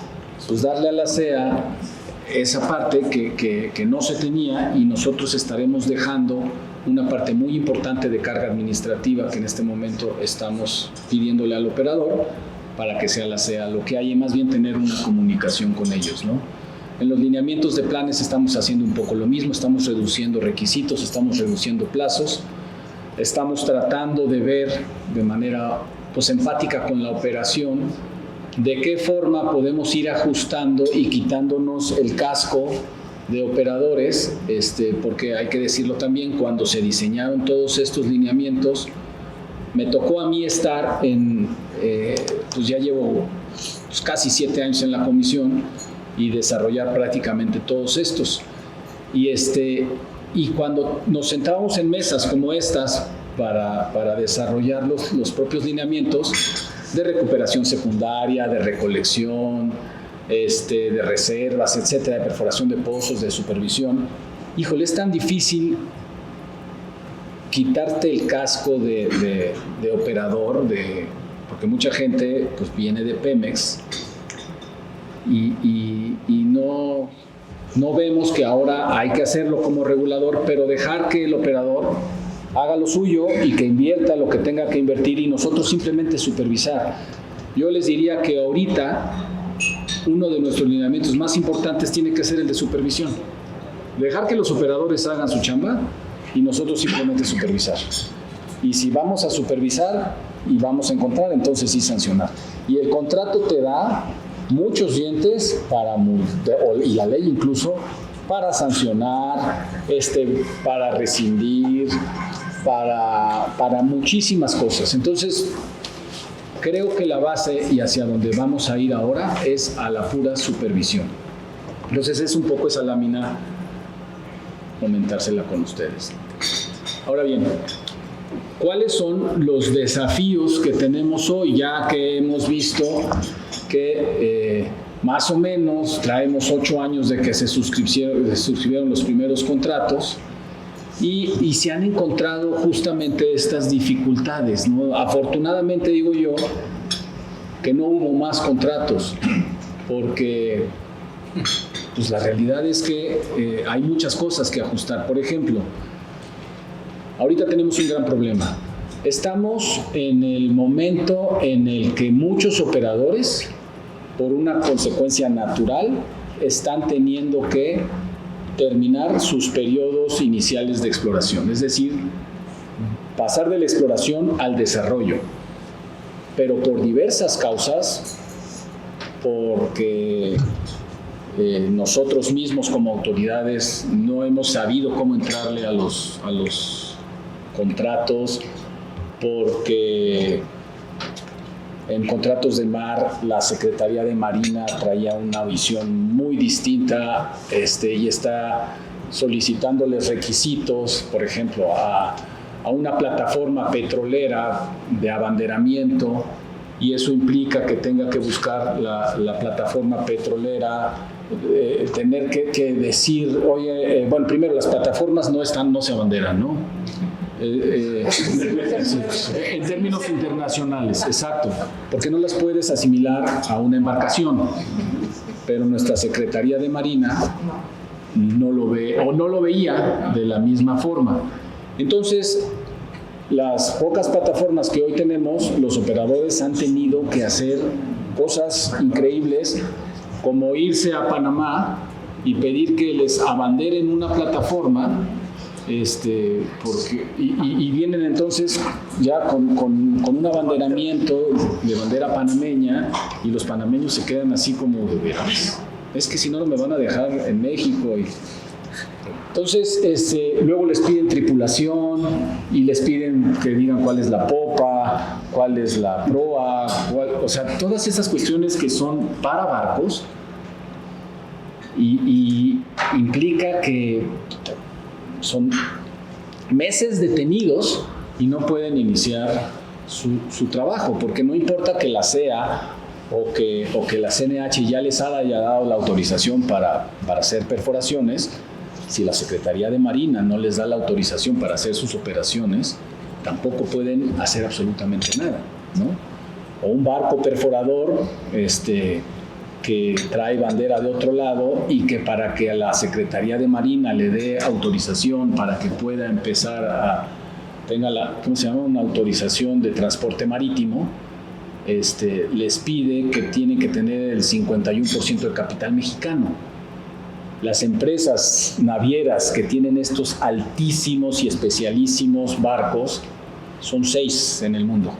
pues, darle a la ASEA esa parte que no se tenía, y nosotros estaremos dejando una parte muy importante de carga administrativa que en este momento estamos pidiéndole al operador para que sea la ASEA lo que hay, y más bien tener una comunicación con ellos, ¿no? En los lineamientos de planes estamos haciendo un poco lo mismo, estamos reduciendo requisitos, estamos reduciendo plazos, estamos tratando de ver de manera pues, empática con la operación de qué forma podemos ir ajustando y quitándonos el casco de operadores, porque hay que decirlo también, cuando se diseñaron todos estos lineamientos, me tocó a mí estar pues ya llevo pues, casi 7 años en la comisión y desarrollar prácticamente todos estos. Y cuando nos sentábamos en mesas como estas para desarrollar los propios lineamientos de recuperación secundaria, de recolección, de reservas, etcétera, de perforación de pozos, de supervisión, híjole, es tan difícil quitarte el casco de operador, porque mucha gente pues, viene de Pemex y no vemos que ahora hay que hacerlo como regulador, pero dejar que el operador haga lo suyo y que invierta lo que tenga que invertir y nosotros simplemente supervisar. Yo les diría que ahorita uno de nuestros lineamientos más importantes tiene que ser el de supervisión. Dejar que los operadores hagan su chamba y nosotros simplemente supervisar. Y si vamos a supervisar y vamos a encontrar, entonces sí sancionar. Y el contrato te da muchos dientes y la ley incluso, para sancionar, para rescindir, para muchísimas cosas. Entonces, creo que la base y hacia donde vamos a ir ahora es a la pura supervisión. Entonces es un poco esa lámina, comentársela con ustedes. Ahora bien, ¿cuáles son los desafíos que tenemos hoy? Ya que hemos visto que más o menos traemos 8 años de que se suscribieron los primeros contratos y se han encontrado justamente estas dificultades, ¿no? Afortunadamente digo yo que no hubo más contratos porque pues la realidad es que hay muchas cosas que ajustar. Por ejemplo, ahorita tenemos un gran problema. Estamos en el momento en el que muchos operadores, por una consecuencia natural, están teniendo que terminar sus periodos iniciales de exploración, es decir, pasar de la exploración al desarrollo, pero por diversas causas, porque nosotros mismos como autoridades no hemos sabido cómo entrarle a los contratos, porque en contratos de mar la Secretaría de Marina traía una visión muy distinta y está solicitándoles requisitos, por ejemplo, a una plataforma petrolera de abanderamiento, y eso implica que tenga que buscar la plataforma petrolera, tener que decir, oye, bueno, primero las plataformas no se abanderan, ¿no? En términos internacionales, exacto, porque no las puedes asimilar a una embarcación, pero nuestra Secretaría de Marina no lo ve o no lo veía de la misma forma. Entonces, las pocas plataformas que hoy tenemos, los operadores han tenido que hacer cosas increíbles, como irse a Panamá y pedir que les abanderen una plataforma, y vienen entonces ya con un abanderamiento de bandera panameña, y los panameños se quedan así como, es que si no me van a dejar en México. Entonces, luego les piden tripulación y les piden que digan cuál es la popa, cuál es la proa, o sea, todas esas cuestiones que son para barcos, y implica que son meses detenidos y no pueden iniciar su trabajo, porque no importa que la CEA o que la CNH ya les haya dado la autorización para hacer perforaciones. Si la Secretaría de Marina no les da la autorización para hacer sus operaciones, tampoco pueden hacer absolutamente nada, ¿no? O un barco perforador que trae bandera de otro lado, y que para que a la Secretaría de Marina le dé autorización para que pueda empezar tenga una autorización de transporte marítimo, les pide que tienen que tener el 51% de capital mexicano. Las empresas navieras que tienen estos altísimos y especialísimos barcos son 6 en el mundo,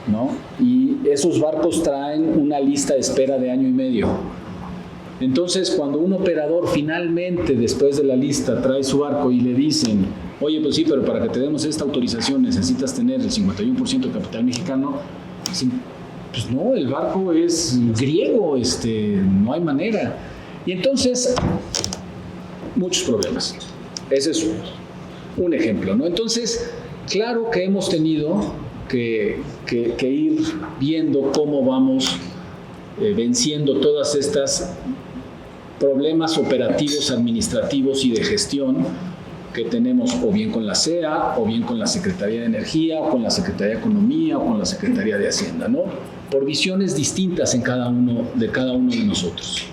¿no? Y esos barcos traen una lista de espera de 1 año y medio. Entonces, cuando un operador finalmente, después de la lista, trae su barco y le dicen, oye, pues sí, pero para que te demos esta autorización necesitas tener el 51% de capital mexicano, pues no, el barco es griego, no hay manera. Y entonces, muchos problemas. Ese es un ejemplo, ¿no? Entonces, claro que hemos tenido que ir viendo cómo vamos venciendo todas estas problemas operativos, administrativos y de gestión que tenemos, o bien con la CEA, o bien con la Secretaría de Energía, o con la Secretaría de Economía, o con la Secretaría de Hacienda, ¿no? Por visiones distintas de cada uno de nosotros.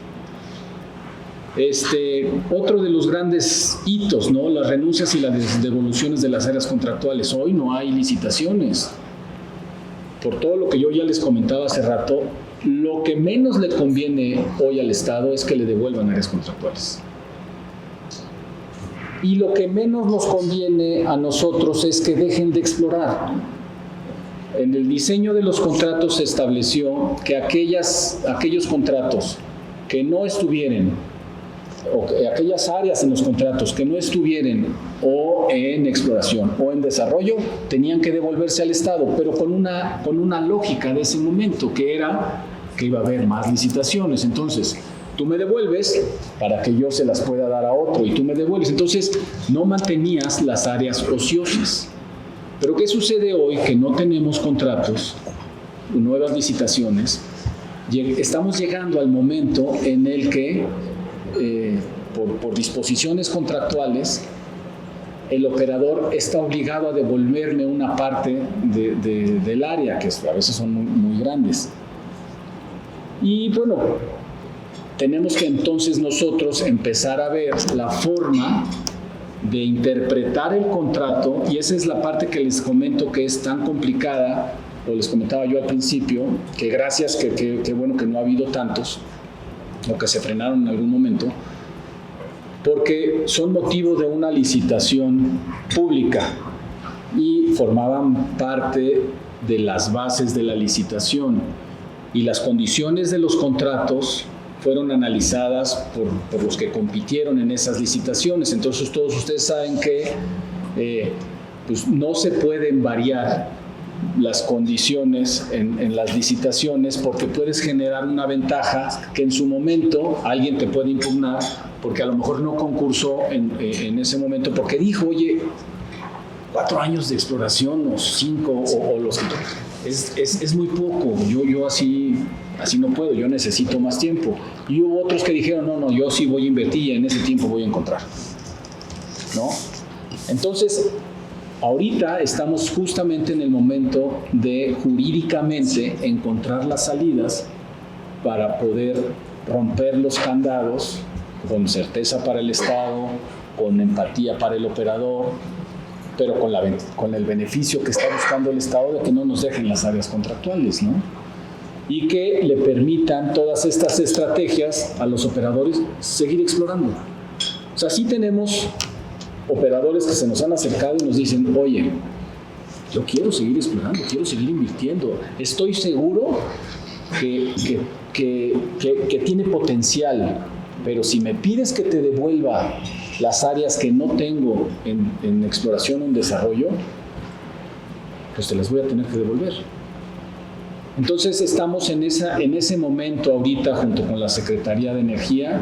Otro de los grandes hitos, ¿no? Las renuncias y las devoluciones de las áreas contractuales. Hoy no hay licitaciones. por todo lo que yo ya les comentaba hace rato, lo que menos le conviene hoy al Estado es que le devuelvan áreas contractuales. Y lo que menos nos conviene a nosotros es que dejen de explorar. En el diseño de los contratos se estableció que aquellos contratos que no estuvieran, o aquellas áreas en los contratos que no estuvieran o en exploración o en desarrollo, tenían que devolverse al Estado, pero con una lógica de ese momento, que era que iba a haber más licitaciones. Entonces, tú me devuelves para que yo se las pueda dar a otro, y tú me devuelves. Entonces, no mantenías las áreas ociosas. Pero ¿qué sucede hoy? Que no tenemos contratos, nuevas licitaciones. Estamos llegando al momento en el que, por disposiciones contractuales, el operador está obligado a devolverme una parte del área, que a veces son muy grandes. Y bueno, tenemos que entonces nosotros empezar a ver la forma de interpretar el contrato, y esa es la parte que les comento que es tan complicada, o les comentaba yo al principio, que gracias, que bueno que no ha habido tantos, o que se frenaron en algún momento, porque son motivo de una licitación pública y formaban parte de las bases de la licitación, y las condiciones de los contratos fueron analizadas por los que compitieron en esas licitaciones. Entonces todos ustedes saben que pues no se pueden variar las condiciones en las licitaciones, porque puedes generar una ventaja que en su momento alguien te puede impugnar, porque a lo mejor no concursó en ese momento, porque dijo, oye, 4 años de exploración o 5 o los que es muy poco, yo así no puedo, yo necesito más tiempo. Y hubo otros que dijeron, no, yo sí voy a invertir y en ese tiempo voy a encontrar, ¿no? Entonces, ahorita estamos justamente en el momento de jurídicamente encontrar las salidas para poder romper los candados con certeza para el Estado, con empatía para el operador, pero con el beneficio que está buscando el Estado de que no nos dejen las áreas contractuales, ¿no? Y que le permitan todas estas estrategias a los operadores seguir explorando. O sea, sí tenemos operadores que se nos han acercado y nos dicen, oye, yo quiero seguir explorando, quiero seguir invirtiendo, estoy seguro que tiene potencial, pero si me pides que te devuelva las áreas que no tengo en exploración o en desarrollo, pues te las voy a tener que devolver. Entonces estamos en ese momento ahorita, junto con la Secretaría de Energía,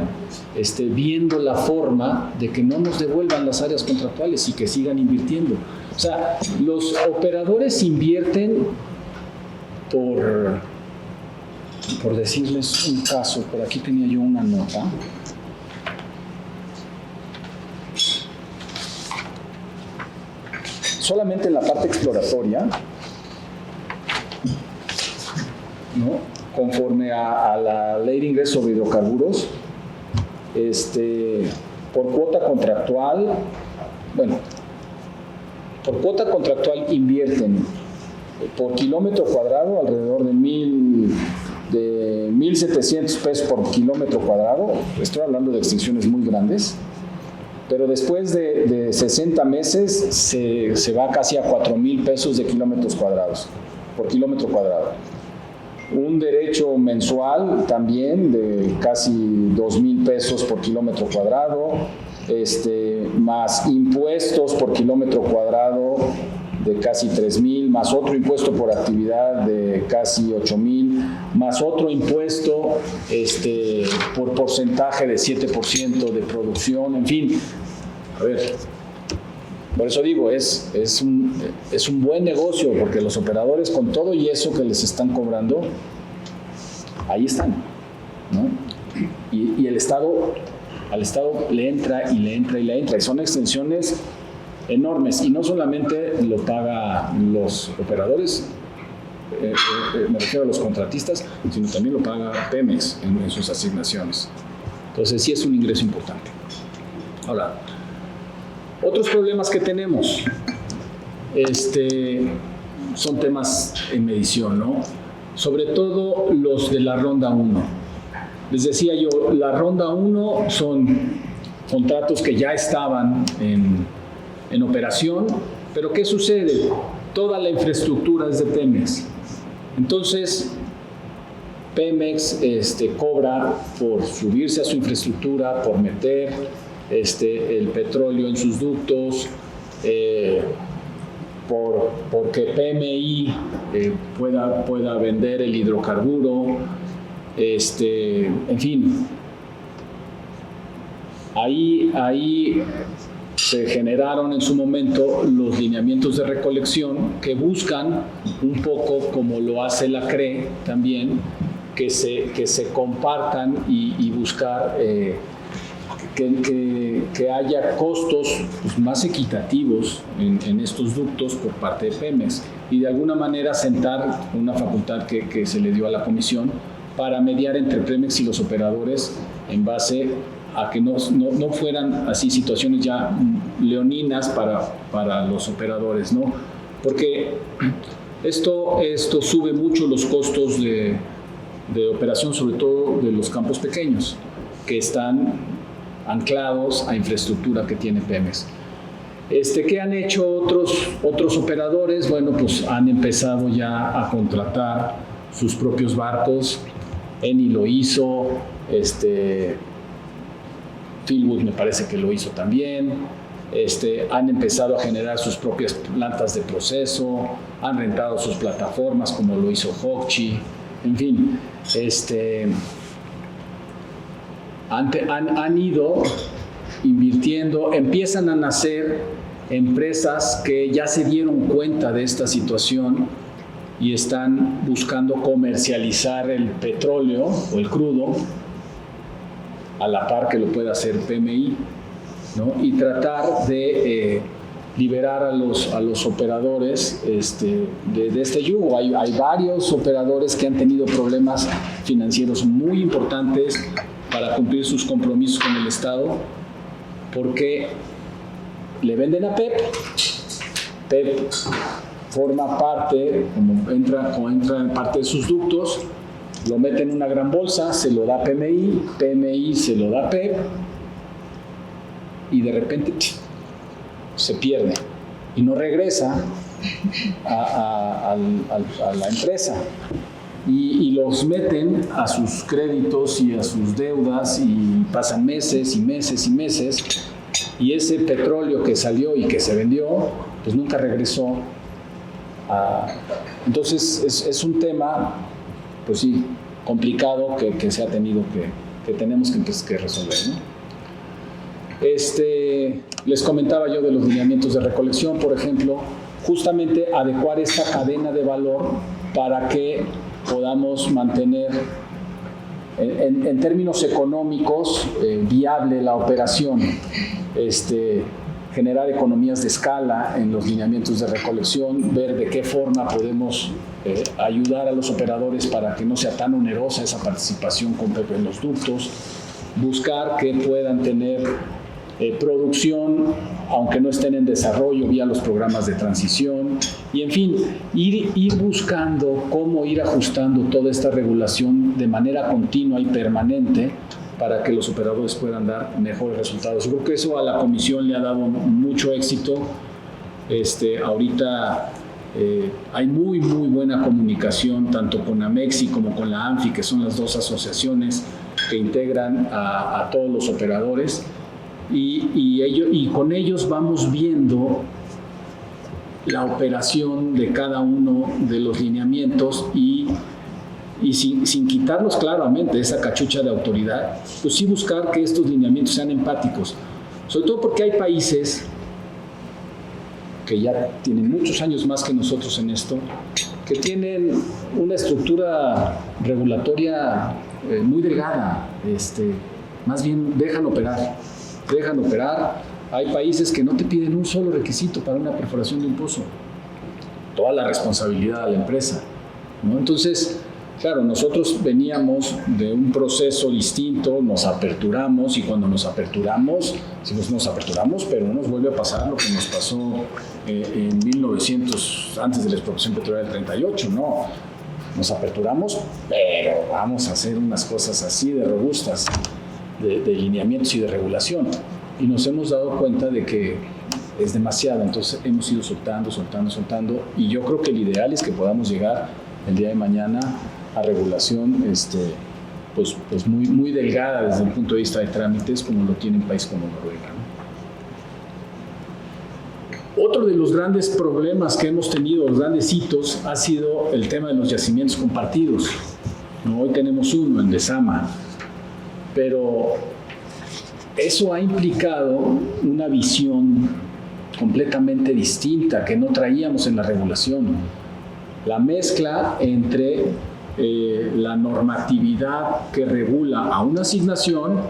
viendo la forma de que no nos devuelvan las áreas contractuales y que sigan invirtiendo. O sea, los operadores invierten por decirles un caso, por aquí tenía yo una nota. Solamente en la parte exploratoria, ¿no? Conforme a la Ley de Ingresos sobre Hidrocarburos, por cuota contractual, por cuota contractual invierten por kilómetro cuadrado alrededor de 1,700 pesos por kilómetro cuadrado. Estoy hablando de extensiones muy grandes, pero después de 60 meses se va casi a 4,000 pesos de kilómetros cuadrados, por kilómetro cuadrado. Un derecho mensual también de casi 2,000 pesos por kilómetro cuadrado, más impuestos por kilómetro cuadrado de casi 3,000, más otro impuesto por actividad de casi 8,000, más otro impuesto por porcentaje de 7% de producción, en fin. A ver, por eso digo, es un buen negocio, porque los operadores, con todo y eso que les están cobrando, ahí están, ¿no? Y al Estado le entra y le entra y le entra, y son extensiones enormes, y no solamente lo pagan los operadores, me refiero a los contratistas, sino también lo paga Pemex en sus asignaciones. Entonces sí es un ingreso importante. Ahora, otros problemas que tenemos, son temas en medición, ¿no? Sobre todo los de la ronda 1. Les decía yo, la ronda 1 son contratos que ya estaban en operación, pero ¿qué sucede? Toda la infraestructura es de Pemex. Entonces, Pemex cobra por subirse a su infraestructura, por meter el petróleo en sus ductos, porque PMI pueda vender el hidrocarburo, en fin. Ahí se generaron en su momento los lineamientos de recolección que buscan, un poco como lo hace la CRE también, que se compartan y buscar que haya costos pues, más equitativos en estos ductos por parte de Pemex y de alguna manera sentar una facultad que se le dio a la comisión para mediar entre Pemex y los operadores en base a que no fueran así situaciones ya leoninas para los operadores, ¿no? Porque esto sube mucho los costos de operación, sobre todo de los campos pequeños, que están anclados a infraestructura que tiene Pemex. ¿Qué han hecho otros operadores? Bueno, pues han empezado ya a contratar sus propios barcos. Eni lo hizo, Philwood me parece que lo hizo también. Han empezado a generar sus propias plantas de proceso, han rentado sus plataformas como lo hizo Hochschild. En fin, han ido invirtiendo, empiezan a nacer empresas que ya se dieron cuenta de esta situación y están buscando comercializar el petróleo o el crudo a la par que lo pueda hacer PMI, ¿no? Y tratar de liberar a los operadores de este yugo. Hay varios operadores que han tenido problemas financieros muy importantes para cumplir sus compromisos con el Estado, porque le venden a PEP. PEP forma parte, como entra en parte de sus ductos, lo mete en una gran bolsa, se lo da PMI, PMI se lo da PEP, y de repente se pierde y no regresa a la empresa. Y los meten a sus créditos y a sus deudas y pasan meses y meses y meses y ese petróleo que salió y que se vendió pues nunca regresó. Entonces es un tema pues sí complicado que se ha tenido que tenemos que resolver, ¿no? Les comentaba yo de los lineamientos de recolección, por ejemplo, justamente adecuar esta cadena de valor para que podamos mantener en términos económicos viable la operación, generar economías de escala en los lineamientos de recolección, ver de qué forma podemos ayudar a los operadores para que no sea tan onerosa esa participación con PEP en los ductos, buscar que puedan tener producción, aunque no estén en desarrollo, vía los programas de transición, y en fin, ir buscando cómo ir ajustando toda esta regulación de manera continua y permanente para que los operadores puedan dar mejores resultados. Yo creo que eso a la comisión le ha dado mucho éxito. Ahorita hay muy buena comunicación tanto con AMEXI como con la ANFI, que son las dos asociaciones que integran a todos los operadores. Y con ellos vamos viendo la operación de cada uno de los lineamientos y sin quitarnos claramente esa cachucha de autoridad, pues sí buscar que estos lineamientos sean empáticos, sobre todo porque hay países que ya tienen muchos años más que nosotros en esto, que tienen una estructura regulatoria muy delgada, más bien dejan operar. Hay países que no te piden un solo requisito para una perforación de un pozo, toda la responsabilidad de la empresa, ¿no? Entonces, Claro, nosotros veníamos de un proceso distinto, nos aperturamos y cuando nos aperturamos, pero no nos vuelve a pasar lo que nos pasó en 1900, antes de la expropiación petrolera del 38, no. Nos aperturamos, pero vamos a hacer unas cosas así de robustas, de lineamientos y de regulación. Y nos hemos dado cuenta de que es demasiado, entonces hemos ido soltando, y yo creo que el ideal es que podamos llegar el día de mañana a regulación pues muy delgada desde el punto de vista de trámites, como lo tiene un país como Noruega, ¿no? Otro de los grandes problemas que hemos tenido, los grandes hitos, ha sido el tema de los yacimientos compartidos, ¿no? Hoy tenemos uno en Lezama, pero eso ha implicado una visión completamente distinta que no traíamos en la regulación. La mezcla entre la normatividad que regula a una asignación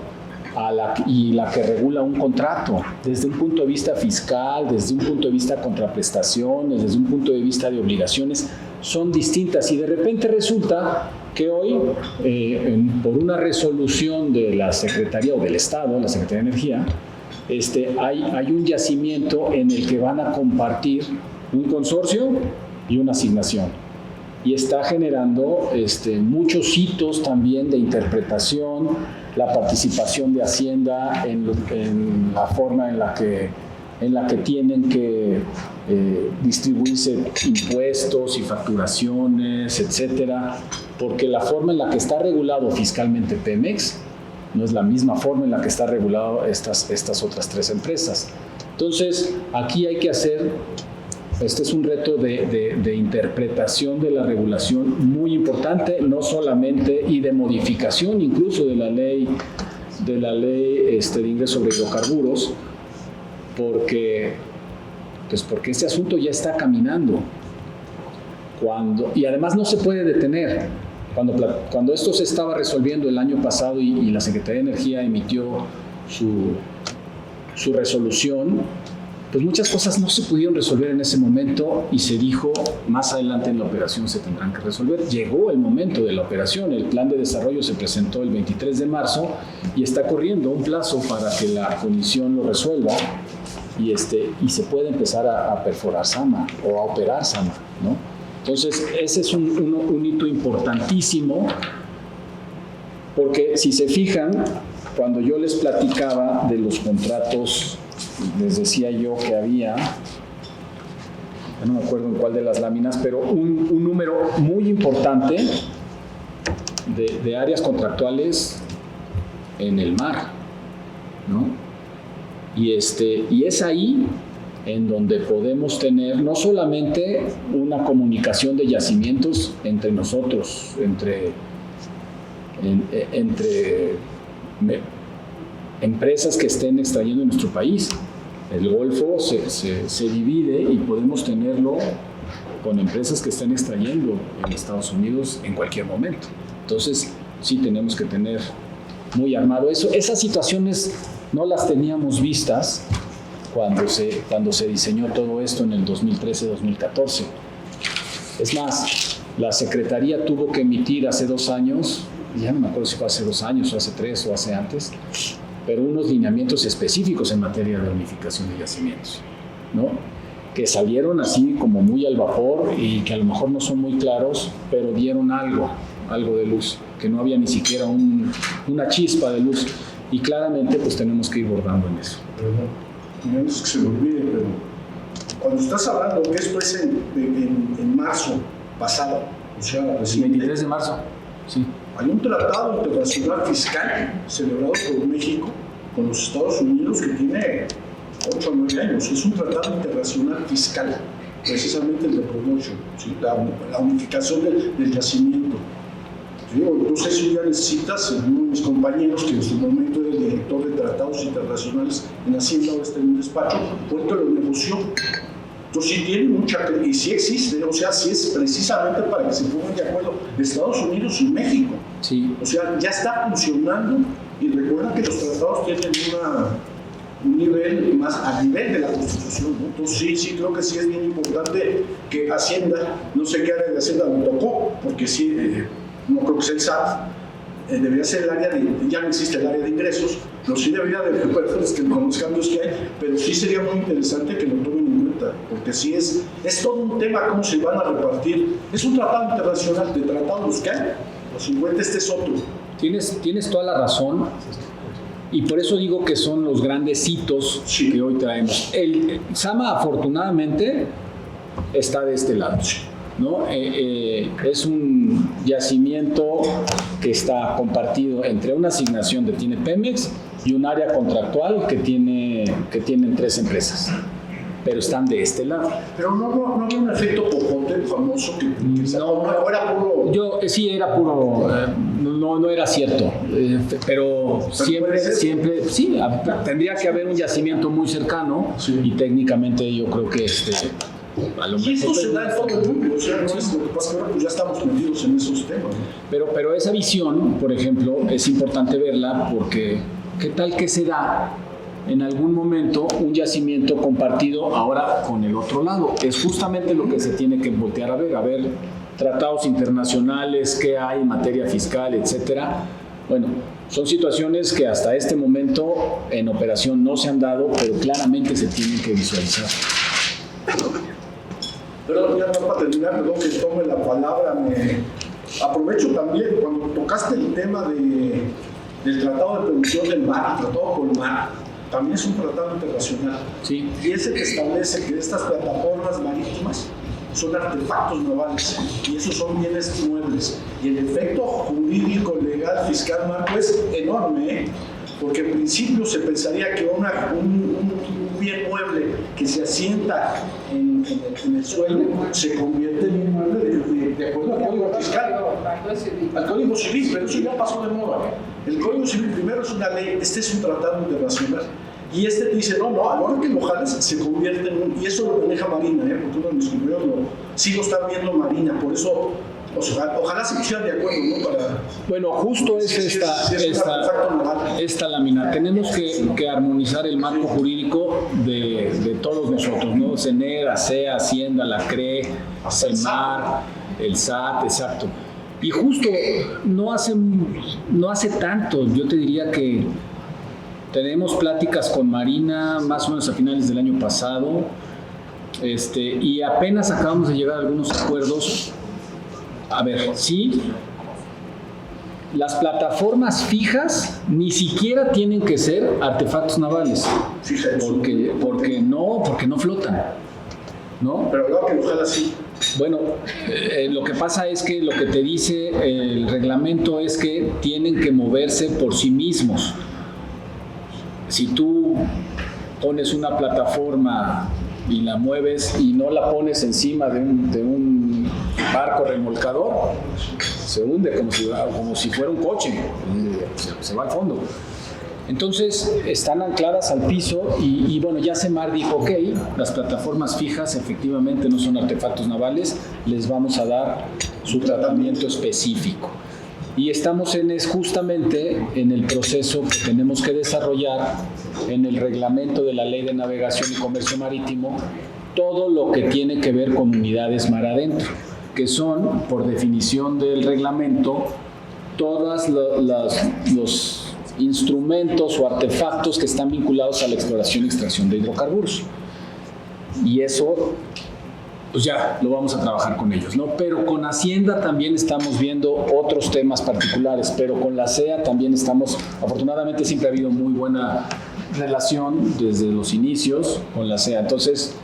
y la que regula un contrato, desde un punto de vista fiscal, desde un punto de vista de contraprestaciones, desde un punto de vista de obligaciones, son distintas. Y de repente resulta que hoy, por una resolución de la Secretaría o del Estado, la Secretaría de Energía, hay un yacimiento en el que van a compartir un consorcio y una asignación. Y está generando muchos hitos también de interpretación, la participación de Hacienda en la forma en la que tienen que distribuirse impuestos y facturaciones, etcétera, porque la forma en la que está regulado fiscalmente Pemex no es la misma forma en la que está regulado estas otras tres empresas. Entonces, aquí hay que hacer, este es un reto de interpretación de la regulación muy importante, no solamente, y de modificación incluso de la ley de ingresos sobre hidrocarburos, porque este asunto ya está caminando. Y además no se puede detener. Cuando esto se estaba resolviendo el año pasado y la Secretaría de Energía emitió su resolución, pues muchas cosas no se pudieron resolver en ese momento y se dijo, más adelante en la operación se tendrán que resolver. Llegó el momento de la operación, el plan de desarrollo se presentó el 23 de marzo y está corriendo un plazo para que la comisión lo resuelva y se puede empezar a perforar Zama o a operar Zama, ¿no? Entonces, ese es un hito importantísimo, porque si se fijan, cuando yo les platicaba de los contratos, les decía yo que había, no me acuerdo en cuál de las láminas, pero un número muy importante de áreas contractuales en el mar, ¿no? Y es ahí en donde podemos tener no solamente una comunicación de yacimientos entre nosotros, entre empresas que estén extrayendo en nuestro país. El Golfo se divide y podemos tenerlo con empresas que estén extrayendo en Estados Unidos en cualquier momento. Entonces, sí tenemos que tener muy armado eso. Esas situaciones no las teníamos vistas cuando se diseñó todo esto en el 2013-2014. Es más, la Secretaría tuvo que emitir hace 2 años, ya no me acuerdo si fue hace 2 años o hace 3 o hace antes, pero unos lineamientos específicos en materia de unificación de yacimientos, ¿no? Que salieron así como muy al vapor y que a lo mejor no son muy claros, pero dieron algo de luz, que no había ni siquiera una chispa de luz. Y claramente pues tenemos que ir bordando en eso. No es que se me olvide, pero cuando estás hablando que esto es en marzo pasado, o sea, reciente, 23 de marzo, sí. Hay un tratado internacional fiscal celebrado por México con los Estados Unidos que tiene 8 o 9 años. Es un tratado internacional fiscal, precisamente el de promotion, ¿sí? la unificación del yacimiento. No sé si ya necesitas, uno de mis compañeros, que en su momento era el director de tratados internacionales en Hacienda, ahora está en un despacho, porque lo negoció. Entonces sí tiene mucha, y sí existe, o sea, sí es precisamente para que se pongan de acuerdo Estados Unidos y México. Sí. O sea, ya está funcionando, y recuerda que los tratados tienen un nivel más a nivel de la Constitución, ¿no? Entonces sí creo que sí es bien importante que Hacienda, no sé qué área de Hacienda me tocó, porque sí, no creo que sea el SAT, debería ser el área ya no existe el área de ingresos, pero sí debería de recuperarles con los cambios que hay, pero sí sería muy interesante que lo tomen en cuenta, porque sí es todo un tema cómo se van a repartir. Es un tratado internacional, de tratados que hay, los 50 este es otro. Tienes toda la razón, y por eso digo que son los grandes hitos que hoy traemos. El Zama, afortunadamente, está de este lado, ¿no? Es un yacimiento que está compartido entre una asignación que tiene Pemex y un área contractual que tienen 3 empresas, pero están de este lado. Pero no había un efecto popote famoso que no era puro. Sí, era puro, no era cierto, pero siempre, sí, tendría que haber un yacimiento muy cercano, y técnicamente yo creo que a lo y mejor, esto se da en todo el mundo, o sea, no es lo que pasa, que pues ya estamos metidos en esos temas, ¿no? pero esa visión, por ejemplo, es importante verla, porque ¿qué tal que se da en algún momento un yacimiento compartido ahora con el otro lado? Es justamente lo que se tiene que voltear a ver tratados internacionales, qué hay en materia fiscal, etcétera. Bueno, son situaciones que hasta este momento en operación no se han dado, pero claramente se tienen que visualizar. Pero ya no para terminar, perdón que tome la palabra, aprovecho también cuando tocaste el tema del Tratado de Prevención del Mar, el Tratado Colmar, también es un tratado internacional. Sí. Y ese que establece que estas plataformas marítimas son artefactos navales y esos son bienes muebles. Y el efecto jurídico, legal, fiscal, marco es enorme, porque en principio se pensaría que un bien mueble que se asienta en el suelo se convierte en bien mueble de acuerdo al Código Fiscal, al Código Civil, pero eso ya pasó de moda. El Código Civil primero es una ley, este es un tratado internacional. Y te dice, no, a la hora que lo jales se convierte en y eso lo maneja Marina, porque uno de mis compañeros sí lo está viendo Marina, por eso ojalá se pusieran de acuerdo, ¿no? Bueno, justo es esta lámina. Tenemos que armonizar el marco jurídico de todos nosotros, ¿no? CENER, ASEA, Hacienda, la CRE, CEMAR, el SAT, exacto. Y justo no hace tanto, yo te diría que tenemos pláticas con Marina más o menos a finales del año pasado, y apenas acabamos de llegar a algunos acuerdos. A ver, sí, las plataformas fijas ni siquiera tienen que ser artefactos navales, porque no flotan, ¿no? Pero claro que ojalá sí. Bueno, lo que pasa es que lo que te dice el reglamento es que tienen que moverse por sí mismos. Si tú pones una plataforma y la mueves y no la pones encima de un barco remolcador, se hunde como si fuera un coche, se va al fondo. Entonces están ancladas al piso y bueno, ya CEMAR dijo, ok, las plataformas fijas efectivamente no son artefactos navales, les vamos a dar su tratamiento específico. Y estamos justamente en el proceso que tenemos que desarrollar en el reglamento de la Ley de Navegación y Comercio Marítimo, todo lo que tiene que ver con unidades mar adentro, que son, por definición del reglamento, todos los instrumentos o artefactos que están vinculados a la exploración y extracción de hidrocarburos. Y eso, pues ya lo vamos a trabajar con ellos, ¿no? Pero con Hacienda también estamos viendo otros temas particulares, pero con la SEA también afortunadamente siempre ha habido muy buena relación desde los inicios con la SEA. Entonces,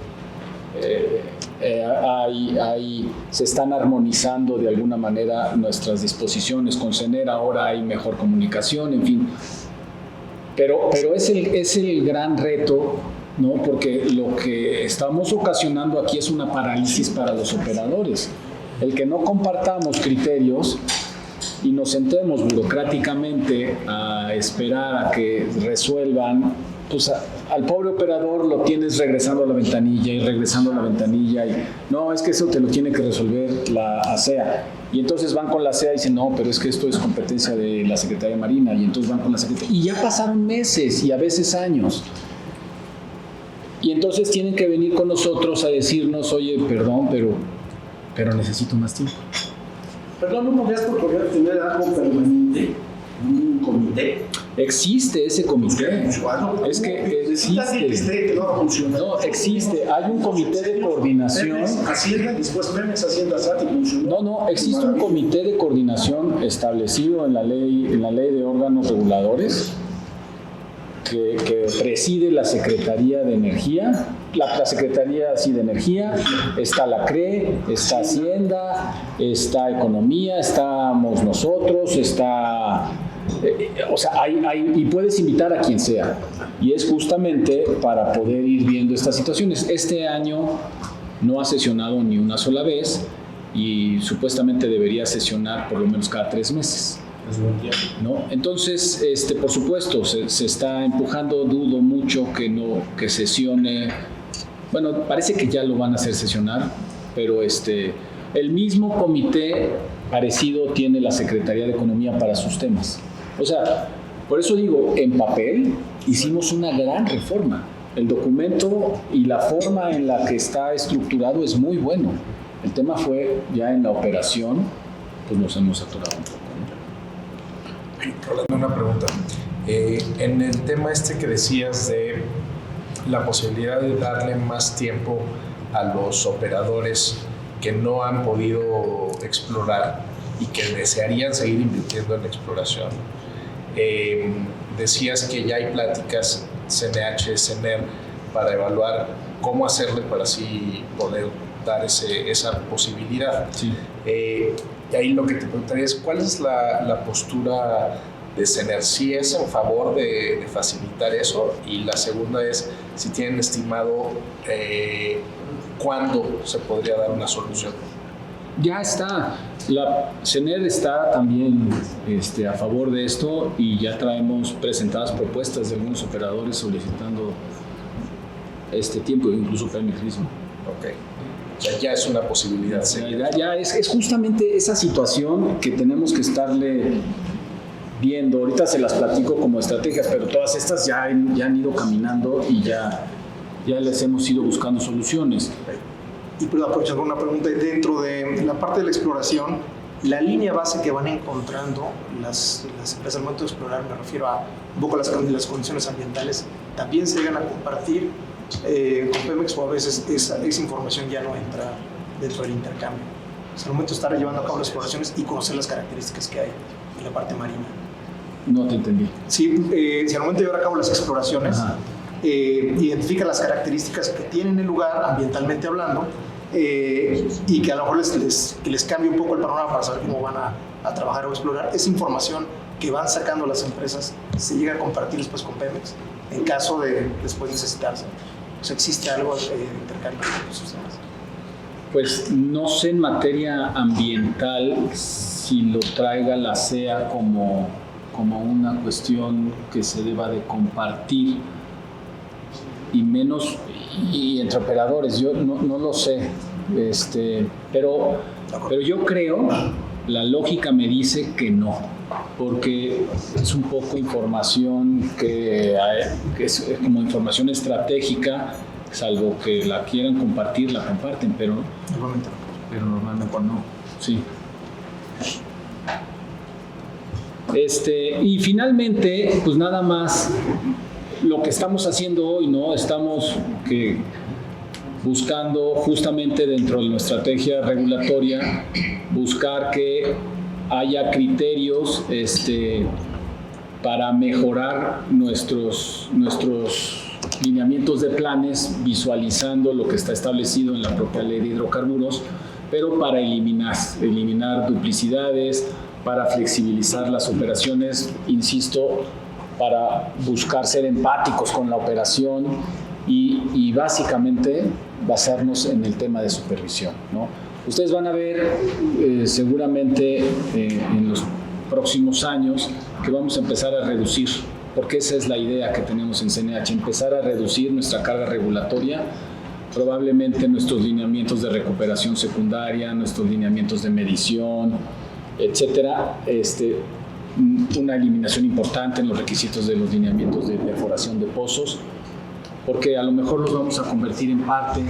se están armonizando de alguna manera nuestras disposiciones con CENER, ahora hay mejor comunicación, en fin. Pero es el gran reto, ¿no? Porque lo que estamos ocasionando aquí es una parálisis para los operadores. El que no compartamos criterios y nos sentemos burocráticamente a esperar a que resuelvan, pues al pobre operador lo tienes regresando a la ventanilla y regresando a la ventanilla y no, es que eso te lo tiene que resolver la ASEA. Y entonces van con la ASEA y dicen, no, pero es que esto es competencia de la Secretaría de Marina, y entonces van con la Secretaría. Y ya pasaron meses y a veces años. Y entonces tienen que venir con nosotros a decirnos, oye, perdón, pero necesito más tiempo. Perdón, ¿no podrías proponer tener algo permanente? ¿Un comité? Existe ese comité. Es que existe. No, existe. Hay un comité de coordinación. Hacienda, después Pemex, Hacienda, SAT y funcionó. No, existe un comité de coordinación establecido en la ley de órganos reguladores que preside la Secretaría de Energía. La Secretaría de Energía, está la CRE, está Hacienda, está Economía, estamos nosotros, está... o sea, y puedes invitar a quien sea. Y es justamente para poder ir viendo estas situaciones. Este año no ha sesionado ni una sola vez y supuestamente debería sesionar por lo menos cada 3 meses. ¿No? Entonces, por supuesto, se está empujando. Dudo mucho que sesione. Bueno, parece que ya lo van a hacer sesionar, pero el mismo comité parecido tiene la Secretaría de Economía para sus temas. O sea, por eso digo, en papel hicimos una gran reforma. El documento y la forma en la que está estructurado es muy bueno. El tema fue ya en la operación, pues nos hemos atorado un poco. Rolando, una pregunta. En el tema que decías de la posibilidad de darle más tiempo a los operadores que no han podido explorar y que desearían seguir invirtiendo en la exploración, decías que ya hay pláticas CNH, CNER para evaluar cómo hacerle para así poder dar esa posibilidad. Sí. Y ahí lo que te preguntaría es, ¿cuál es la postura de CNER? ¿Si es en favor de facilitar eso? Y la segunda es, si tienen estimado cuándo se podría dar una solución. Ya está. La CNER está también a favor de esto y ya traemos presentadas propuestas de algunos operadores solicitando este tiempo, incluso Pemex mismo. Ok. O sea, ya es una posibilidad. Ya es justamente esa situación que tenemos que estarle viendo. Ahorita se las platico como estrategias, pero todas estas ya han ido caminando y ya les hemos ido buscando soluciones. Y puedo aprovechar una pregunta. Dentro de la parte de la exploración, la línea base que van encontrando las empresas al momento de explorar, me refiero a un poco las condiciones ambientales, también se llegan a compartir con Pemex, o a veces esa información ya no entra dentro del intercambio. O sea, al momento de estar llevando a cabo las exploraciones y conocer las características que hay en la parte marina. No te entendí. Sí, si al momento de llevar a cabo las exploraciones, identifica las características que tienen el lugar, ambientalmente hablando, y que a lo mejor les cambie un poco el panorama para saber cómo van a trabajar o explorar. Esa información que van sacando las empresas se llega a compartir después con Pemex en caso de después necesitarse. O sea, ¿existe algo de intercambio de sistemas? Pues no sé en materia ambiental si lo traiga la CEA como una cuestión que se deba de compartir, y menos y entre operadores. Yo no lo sé, pero yo creo, la lógica me dice que no, porque es un poco información que es como información estratégica, salvo que la quieran compartir, la comparten, pero normalmente no. Sí. Y finalmente, pues nada más lo que estamos haciendo hoy, ¿no? Estamos buscando justamente dentro de nuestra estrategia regulatoria, buscar que haya criterios para mejorar nuestros lineamientos de planes, visualizando lo que está establecido en la propia ley de hidrocarburos, pero para eliminar duplicidades, para flexibilizar las operaciones, insisto, para buscar ser empáticos con la operación y básicamente basarnos en el tema de supervisión, ¿no? Ustedes van a ver seguramente en los próximos años que vamos a empezar a reducir, porque esa es la idea que tenemos en CNH, empezar a reducir nuestra carga regulatoria, probablemente nuestros lineamientos de recuperación secundaria, nuestros lineamientos de medición, etcétera, una eliminación importante en los requisitos de los lineamientos de perforación de pozos, porque a lo mejor los vamos a convertir en parte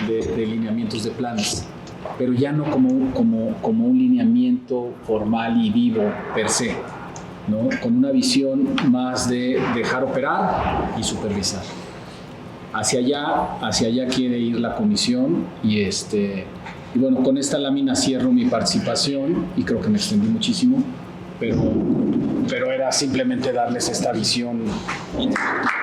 de lineamientos de planes. pero ya no como un lineamiento formal y vivo per se, ¿no? Con una visión más de dejar operar y supervisar. Hacia allá quiere ir la comisión y bueno, con esta lámina cierro mi participación y creo que me extendí muchísimo, pero era simplemente darles esta visión integral.